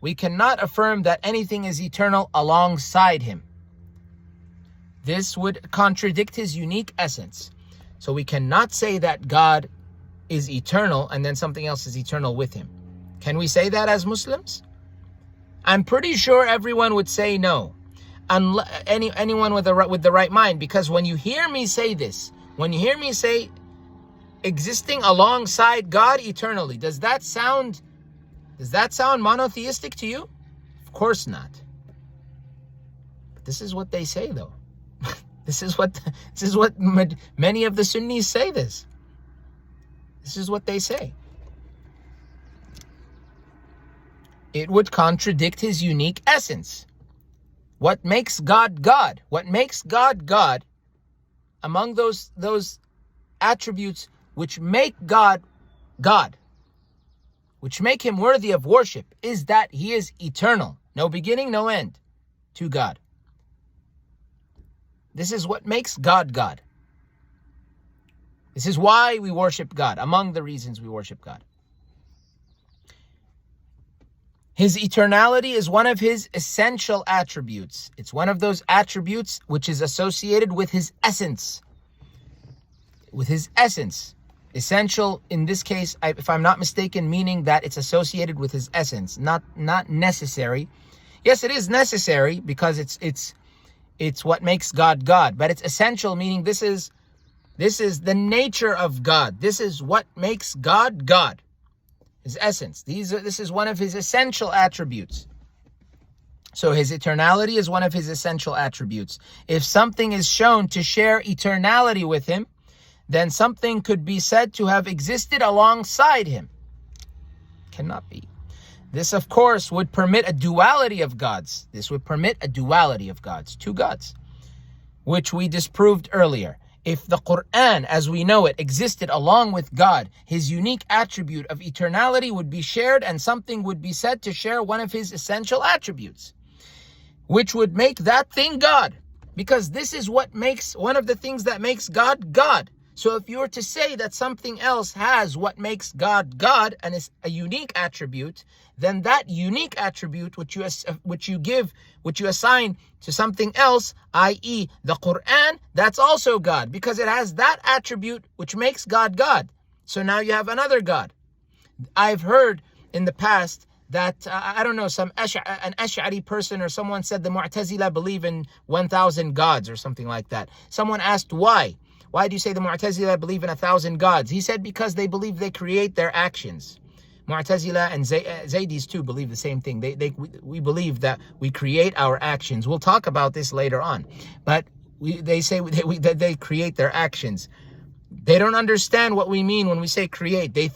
we cannot affirm that anything is eternal alongside him. This would contradict his unique essence. So we cannot say that God is eternal and then something else is eternal with him. Can we say that as Muslims? I'm pretty sure everyone would say no. Anyone with the right mind, because when you hear me say this, when you hear me say existing alongside God eternally, does that sound monotheistic to you? Of course not. But this is what they say, though. This is what many of the Sunnis say. This is what they say. It would contradict his unique essence. What makes God God? What makes God God, among those attributes which make God God, which make him worthy of worship, is that he is eternal, no beginning, no end to God. This is what makes God God. This is why we worship God, among the reasons we worship God. His eternality is one of his essential attributes. It's one of those attributes which is associated with his essence. With his essence. Essential in this case, if I'm not mistaken, meaning that it's associated with his essence, not necessary. Yes, it is necessary because it's what makes God God, but it's essential, meaning this is the nature of God. This is what makes God God. His essence. This is one of his essential attributes. So his eternality is one of his essential attributes. If something is shown to share eternality with him, then something could be said to have existed alongside him. Cannot be. This, of course, would permit a duality of gods. This would permit a duality of gods, two gods, which we disproved earlier. If the Quran, as we know it, existed along with God, his unique attribute of eternality would be shared, and something would be said to share one of his essential attributes, which would make that thing God, because this is what makes one of the things that makes God God. So if you were to say that something else has what makes God God and is a unique attribute, then that unique attribute which you assign to something else, i.e. the Quran, that's also God, because it has that attribute which makes God God. So now you have another God. I've heard in the past that, I don't know, an Ash'ari person or someone said the Mu'tazila believe in 1,000 gods or something like that. Someone asked why. Why do you say the Mu'tazila believe in 1,000 gods? He said because they believe they create their actions. Mu'tazila and Zaydis too believe the same thing. We believe that we create our actions. We'll talk about this later on. But they say that they create their actions. They don't understand what we mean when we say create. They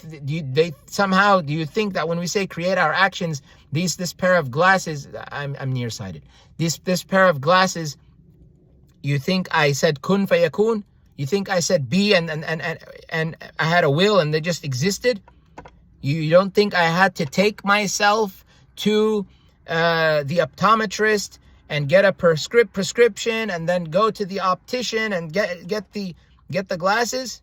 somehow, do you think that when we say create our actions, this pair of glasses, I'm nearsighted. This pair of glasses, you think I said kun fayakun? You think I said be and I had a will and they just existed? You don't think I had to take myself to the optometrist and get a prescription and then go to the optician and get the get the glasses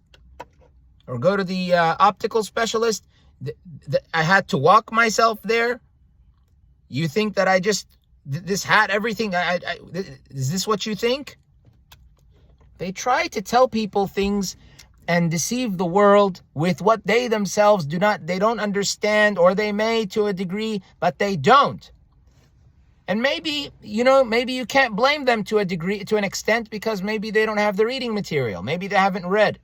or go to the optical specialist. I had to walk myself there. You think that I just, this hat, everything, is this what you think? They try to tell people things and deceive the world with what they themselves they don't understand, or they may to a degree, but they don't. And maybe, maybe you can't blame them to a degree, to an extent, because maybe they don't have the reading material. Maybe they haven't read.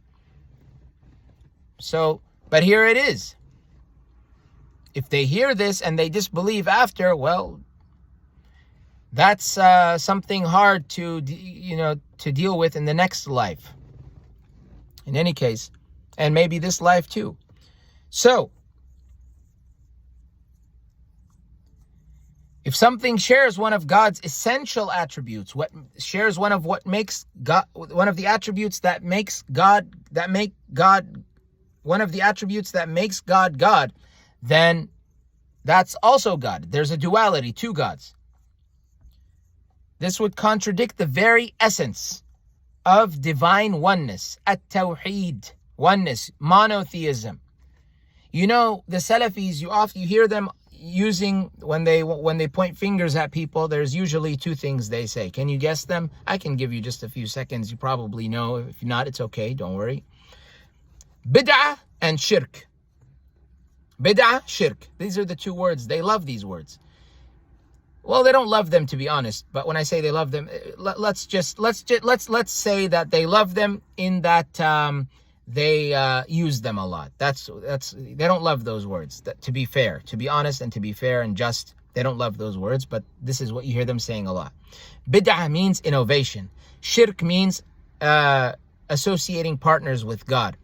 So, but here it is. If they hear this and they disbelieve after, well, that's something hard to deal with in the next life. In any case, and maybe this life too. So, if something shares one of God's essential attributes, one of the attributes that makes God God, then that's also God. There's a duality, two gods. This would contradict the very essence of divine oneness, at-tawheed, oneness, monotheism. The Salafis, you hear them using, when they point fingers at people, there's usually two things they say. Can you guess them? I can give you just a few seconds. You probably know. If not, it's okay. Don't worry. Bid'ah and shirk. Bid'ah, shirk. These are the two words. They love these words. Well, they don't love them, to be honest. But when I say they love them, let's say that they love them in that they use them a lot. That's they don't love those words. To be fair, to be honest, and to be fair and just, they don't love those words. But this is what you hear them saying a lot. Bid'ah means innovation. Shirk means associating partners with God.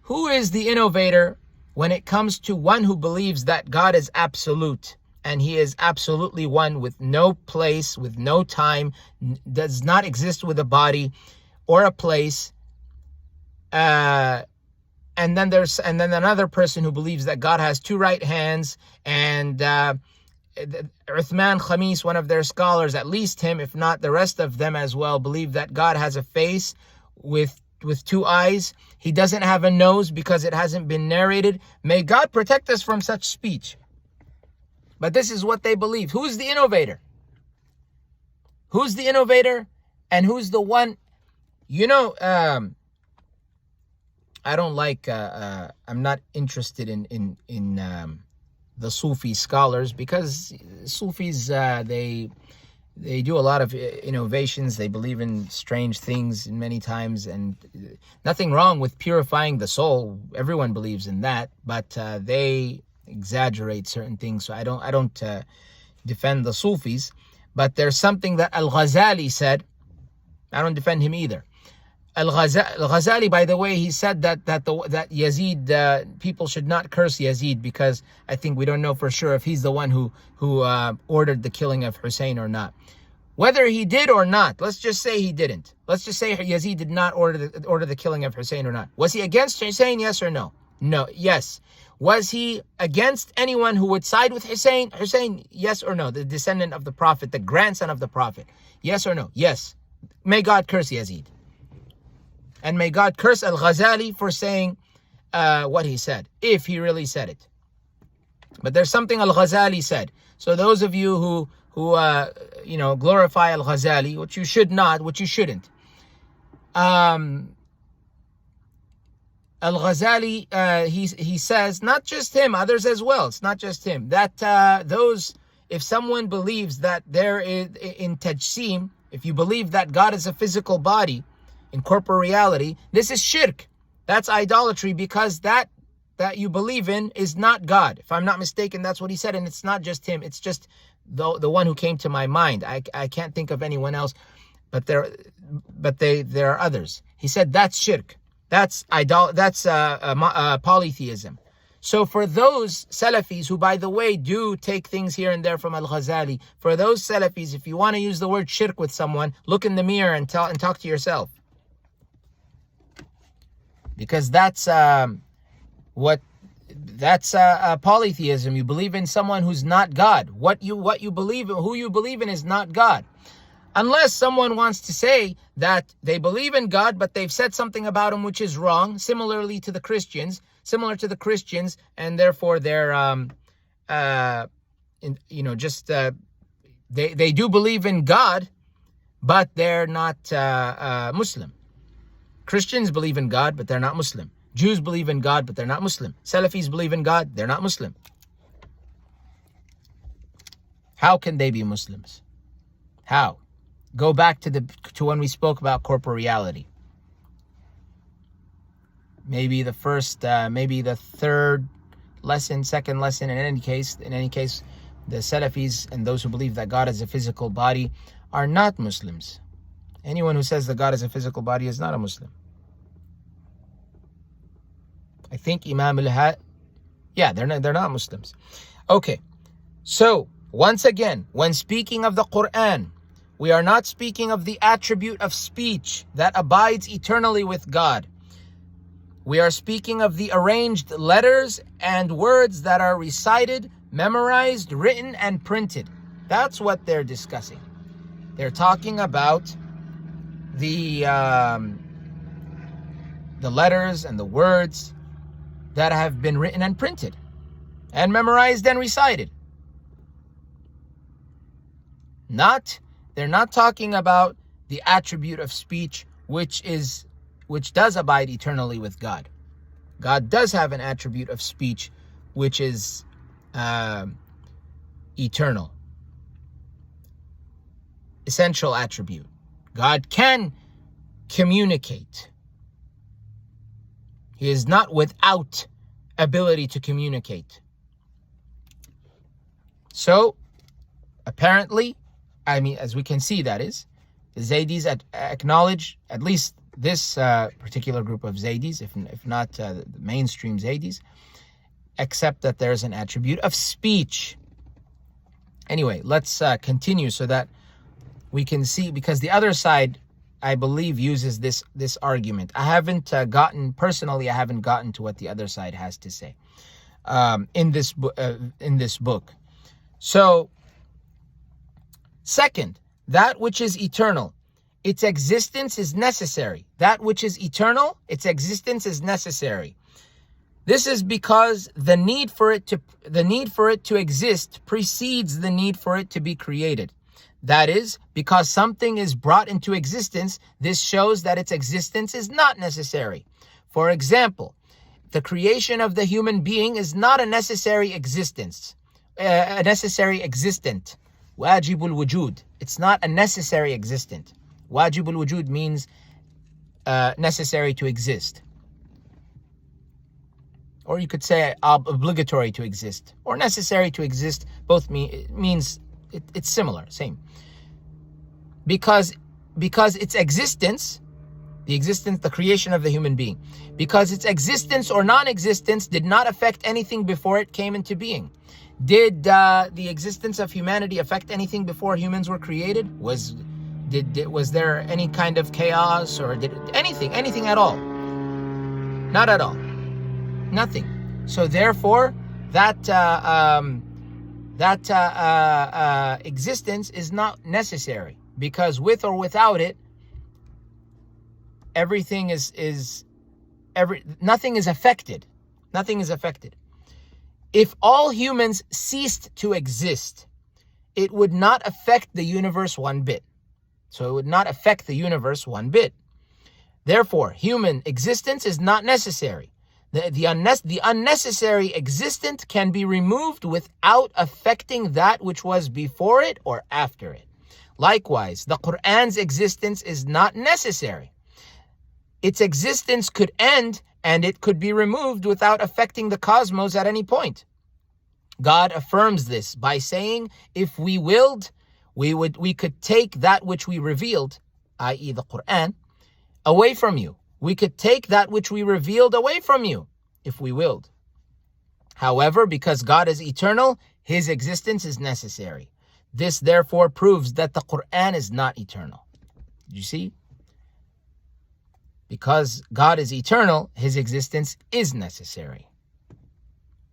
Who is the innovator when it comes to one who believes that God is absolute? And he is absolutely one, with no place, with no time, does not exist with a body or a place. And then another person who believes that God has two right hands. And Uthman Khamis, one of their scholars, at least him, if not the rest of them as well, believe that God has a face with two eyes. He doesn't have a nose because it hasn't been narrated. May God protect us from such speech. But this is what they believe. Who's the innovator? Who's the innovator? And who's the one? I don't like, I'm not interested in the Sufi scholars, because Sufis, they do a lot of innovations. They believe in strange things many times, and nothing wrong with purifying the soul. Everyone believes in that, but they exaggerate certain things. So I don't defend the Sufis, but there's something that Al-Ghazali said. I don't defend him either. Al-Ghazali, by the way, he said that Yazid, people should not curse Yazid, because I think we don't know for sure if he's the one who ordered the killing of Hussein or not. Whether he did or not, let's just say he didn't. Let's just say Yazid did not order the killing of Hussein or not. Was he against Hussein? Yes or no? No. Yes. Was he against anyone who would side with Hussein? Hussein, yes or no? The descendant of the Prophet, the grandson of the Prophet. Yes or no? Yes. May God curse Yazid. And may God curse Al-Ghazali for saying what he said, if he really said it. But there's something Al-Ghazali said. So those of you who glorify Al-Ghazali, which you should not, which you shouldn't. Al-Ghazali, he says, not just him, others as well, it's not just him, that if someone believes that there is, in tajsim, if you believe that God is a physical body, in corporeality, this is shirk. That's idolatry, because that you believe in is not God. If I'm not mistaken, that's what he said, and it's not just him, it's just the one who came to my mind. I can't think of anyone else, but there are others. He said that's shirk. That's polytheism. So for those Salafis who, by the way, do take things here and there from Al-Ghazali, for those Salafis, if you want to use the word shirk with someone, look in the mirror and talk to yourself. Because that's polytheism. You believe in someone who's not God. What you believe in, who you believe in, is not God. Unless someone wants to say that they believe in God, but they've said something about him which is wrong, similar to the Christians, and therefore they're, they do believe in God, but they're not Muslim. Christians believe in God, but they're not Muslim. Jews believe in God, but they're not Muslim. Salafis believe in God, they're not Muslim. How can they be Muslims? How? Go back to when we spoke about corporeality. Maybe the third lesson, second lesson. In any case, the Salafis and those who believe that God is a physical body are not Muslims. Anyone who says that God is a physical body is not a Muslim. I think Imam al-Had, they're not Muslims. Okay, so once again, when speaking of the Qur'an, we are not speaking of the attribute of speech that abides eternally with God. We are speaking of the arranged letters and words that are recited, memorized, written, and printed. That's what they're discussing. They're talking about the letters and the words that have been written and printed and memorized and recited. They're not talking about the attribute of speech which does abide eternally with God. God does have an attribute of speech which is eternal. Essential attribute. God can communicate. He is not without ability to communicate. So, apparently, as we can see, that is, the Zaydis acknowledge, at least this particular group of Zaydis, if not the mainstream Zaydis, accept that there's an attribute of speech. Anyway, let's continue so that we can see, because the other side, I believe, uses this argument. I haven't gotten to what the other side has to say in this book. So, second, that which is eternal, its existence is necessary. That which is eternal, its existence is necessary. This is because the need for it to exist precedes the need for it to be created. That is, because something is brought into existence, this shows that its existence is not necessary. For example, the creation of the human being is not a necessary existence, a necessary existent. Wajibul wujud. It's not a necessary existent. Wajibul wujud means necessary to exist. Or you could say obligatory to exist, or necessary to exist. Both means it's similar, same. Because its existence, the creation of the human being, because its existence or non-existence did not affect anything before it came into being. Did the existence of humanity affect anything before humans were created? Was there any kind of chaos, or did anything at all? Not at all. Nothing. So therefore, that existence is not necessary, because with or without it, nothing is affected. Nothing is affected. If all humans ceased to exist, it would not affect the universe one bit. So it would not affect the universe one bit. Therefore, human existence is not necessary. The unnecessary existent can be removed without affecting that which was before it or after it. Likewise, the Qur'an's existence is not necessary. Its existence could end and it could be removed without affecting the cosmos at any point. God affirms this by saying, if we willed, we could take that which we revealed, i.e. the Qur'an, away from you. We could take that which we revealed away from you, if we willed. However, because God is eternal, His existence is necessary. This therefore proves that the Qur'an is not eternal. Did you see? Because God is eternal, His existence is necessary.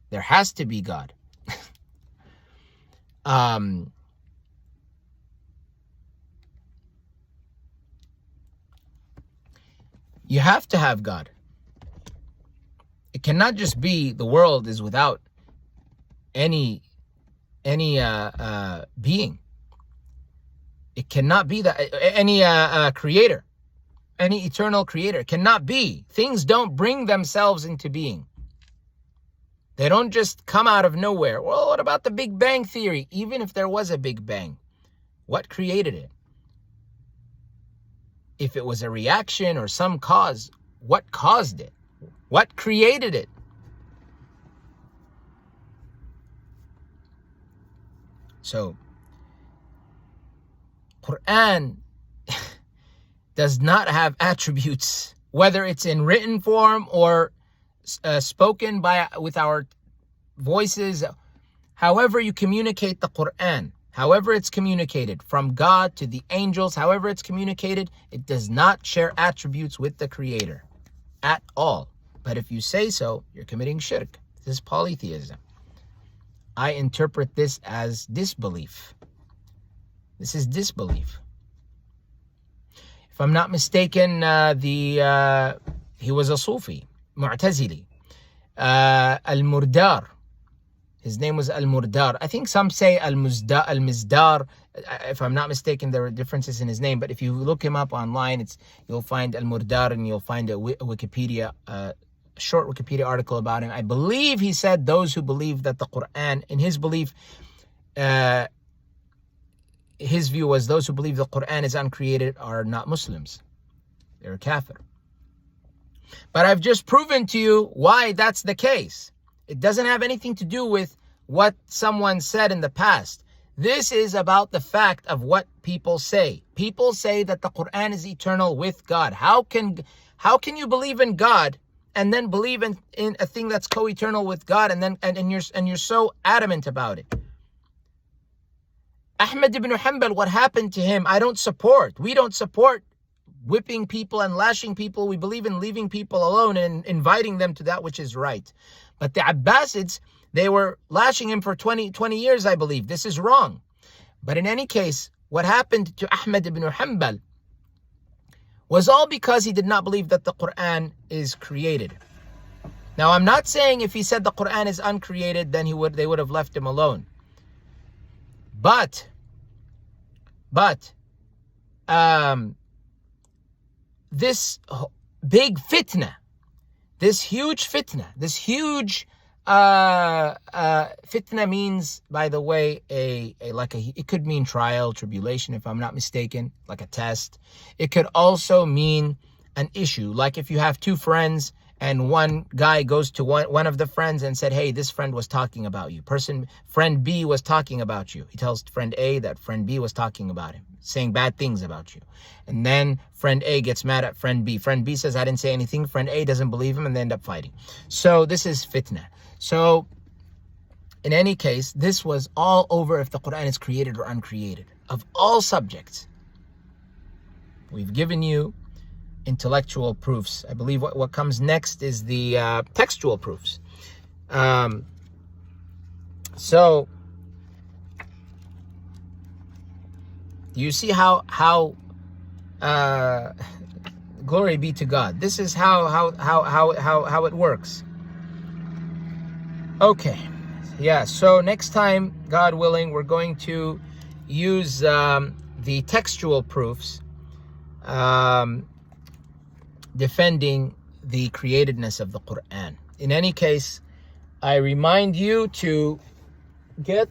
There has to be God. You have to have God. It cannot just be the world is without any being. It cannot be that any creator, any eternal creator. It cannot be. Things don't bring themselves into being. They don't just come out of nowhere. Well, what about the Big Bang Theory? Even if there was a Big Bang, what created it? If it was a reaction or some cause, what caused it? What created it? So, Qur'an does not have attributes, whether it's in written form or spoken with our voices. However you communicate the Qur'an, however it's communicated from God to the angels, however it's communicated, it does not share attributes with the Creator at all. But if you say so, you're committing shirk. This is polytheism. I interpret this as disbelief. This is disbelief. If I'm not mistaken, he was a Sufi, Mu'tazili, Al-Murdar. His name was Al-Murdar. I think some say Al-Mizdar. If I'm not mistaken, there are differences in his name. But if you look him up online, you'll find Al-Murdar, and you'll find a Wikipedia, short Wikipedia article about him. I believe he said those who believe that the Qur'an, in his belief, his view was those who believe the Qur'an is uncreated are not Muslims. They're kafir. But I've just proven to you why that's the case. It doesn't have anything to do with what someone said in the past. This is about the fact of what people say. People say that the Qur'an is eternal with God. How can you believe in God and then believe in a thing that's co-eternal with God, and you're so adamant about it? Ahmad ibn Hanbal, what happened to him, I don't support. We don't support whipping people and lashing people. We believe in leaving people alone and inviting them to that which is right. But the Abbasids, they were lashing him for 20 years, I believe. This is wrong. But in any case, what happened to Ahmad ibn Hanbal was all because he did not believe that the Qur'an is created. Now, I'm not saying if he said the Qur'an is uncreated, then they would have left him alone. But this big fitna, this huge fitna means, by the way, it could mean trial, tribulation, if I'm not mistaken, like a test. It could also mean an issue, like if you have two friends and one guy goes to one of the friends and said, hey, this friend was talking about you. Friend B was talking about you. He tells friend A that friend B was talking about him, saying bad things about you. And then friend A gets mad at friend B. Friend B says, I didn't say anything. Friend A doesn't believe him, and they end up fighting. So this is fitna. So in any case, this was all over if the Qur'an is created or uncreated, of all subjects. We've given you intellectual proofs. I believe what comes next is the textual proofs. So you see how glory be to God. This is how it works. Okay, yeah. So next time, God willing, we're going to use the textual proofs, defending the createdness of the Qur'an. In any case, I remind you to get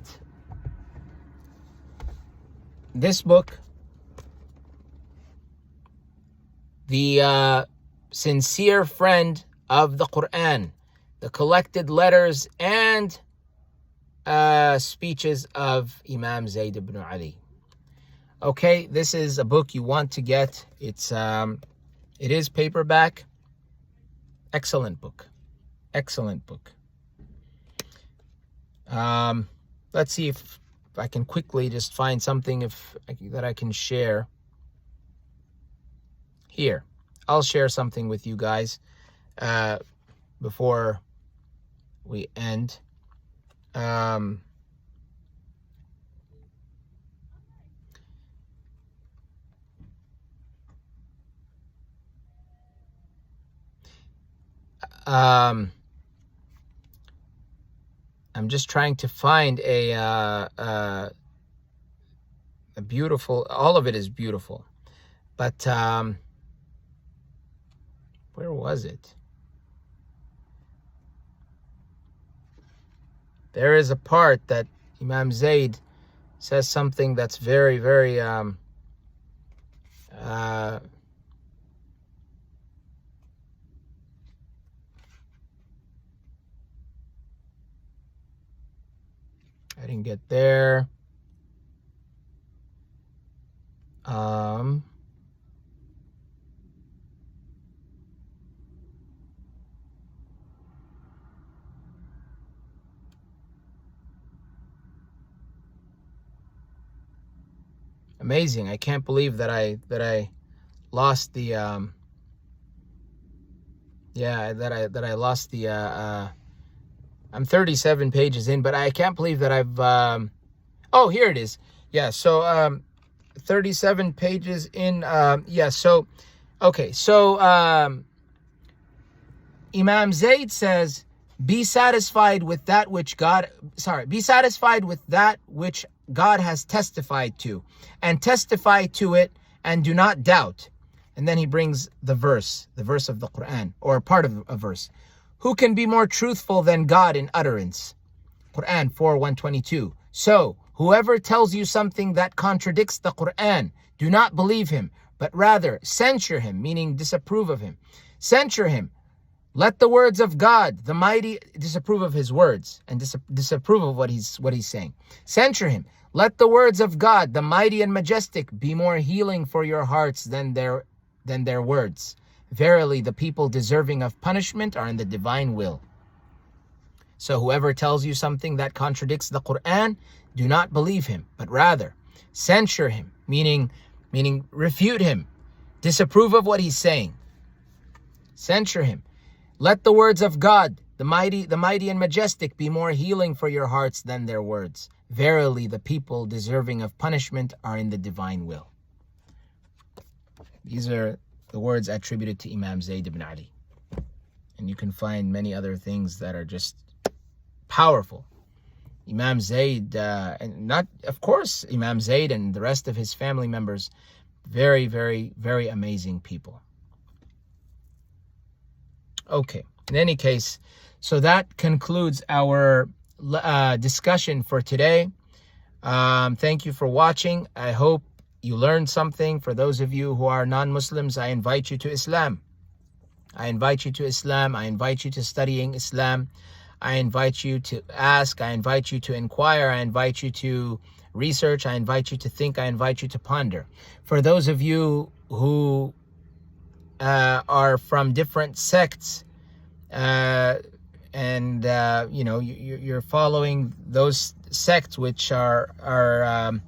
this book, The Sincere Friend of the Qur'an, the collected letters and speeches of Imam Zayd ibn Ali. Okay, this is a book you want to get. It is paperback. Excellent book. Excellent book. Let's see if I can quickly just find something that I can share. Here, I'll share something with you guys before we end. I'm just trying to find a beautiful, all of it is beautiful. But where was it? There is a part that Imam Zayd says something that's very, very I didn't get there. Amazing. I can't believe that I lost the that I lost the I'm 37 pages in, but I can't believe that I've oh, here it is. Yeah, so 37 pages in, yeah, so okay, so Imam Zayd says, be satisfied with that which God has testified to, and testify to it, and do not doubt. And then he brings the verse of the Qur'an, or part of a verse. Who can be more truthful than God in utterance? Qur'an 4:122. So, whoever tells you something that contradicts the Qur'an, do not believe him, but rather censure him, meaning disapprove of him. Censure him. Let the words of God, the mighty, disapprove of his words and disapprove of what he's saying. Censure him. Let the words of God, the mighty and majestic, be more healing for your hearts than their words. Verily, the people deserving of punishment are in the divine will. So whoever tells you something that contradicts the Qur'an, do not believe him, but rather censure him, meaning refute him, disapprove of what he's saying. Censure him. Let the words of God, the mighty and majestic, be more healing for your hearts than their words. Verily, the people deserving of punishment are in the divine will. These are the words attributed to Imam Zayd ibn Ali. And you can find many other things that are just powerful. Imam Zayd, Imam Zayd and the rest of his family members, very, very, very amazing people. Okay, in any case, so that concludes our discussion for today. Thank you for watching. I hope you learned something. For those of you who are non-Muslims, I invite you to Islam. I invite you to Islam. I invite you to studying Islam. I invite you to ask. I invite you to inquire. I invite you to research. I invite you to think. I invite you to ponder. For those of you who are from different sects, and you're following those sects which are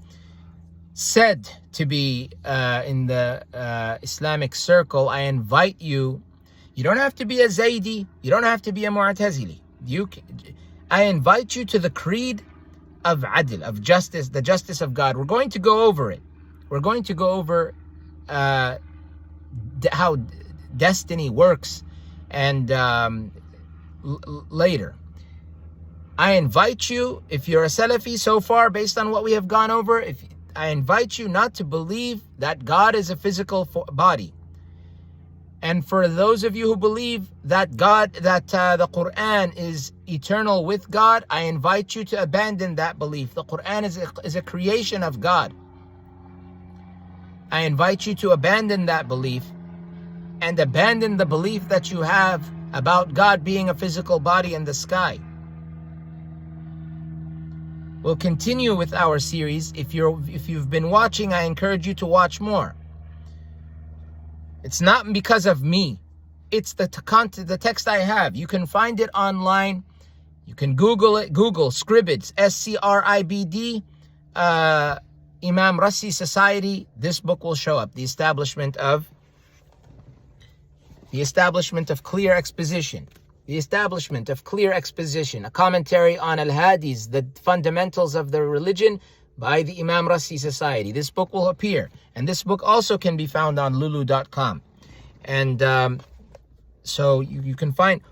said to be in the Islamic circle, I invite you. You don't have to be a Zaydi. You don't have to be a Mu'tazili. I invite you to the creed of Adl, of justice, the justice of God. We're going to go over it. We're going to go over how destiny works, and later. I invite you, if you're a Salafi so far, based on what we have gone over, I invite you not to believe that God is a physical body. And for those of you who believe that the Qur'an is eternal with God, I invite you to abandon that belief. The Qur'an is a creation of God. I invite you to abandon that belief and abandon the belief that you have about God being a physical body in the sky. We'll continue with our series. If you've been watching, I encourage you to watch more. It's not because of me. It's the text I have. You can find it online. You can Google it. Google Scribd, SCRIBD, Imam Rassi Society. This book will show up. The establishment of clear exposition. The establishment of clear exposition. A commentary on Al-Hadis, the fundamentals of the religion, by the Imam Rassi Society. This book will appear. And this book also can be found on lulu.com. And So you can find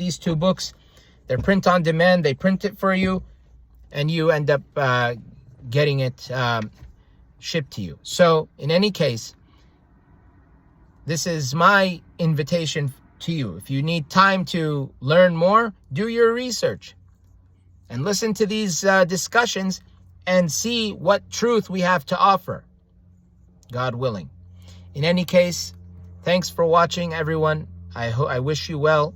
these two books. They're print on demand. They print it for you, and you end up getting it shipped to you. So in any case, this is my invitation to you. If you need time to learn more, do your research and listen to these discussions and see what truth we have to offer, God willing. In any case, thanks for watching, everyone. I wish you well.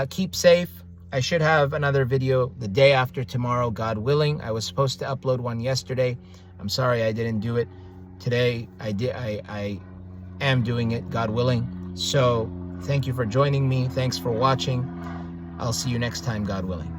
Keep safe. I should have another video the day after tomorrow, God willing. I was supposed to upload one yesterday. I'm sorry I didn't do it. Today I am doing it, God willing. So thank you for joining me. Thanks for watching. I'll see you next time, God willing.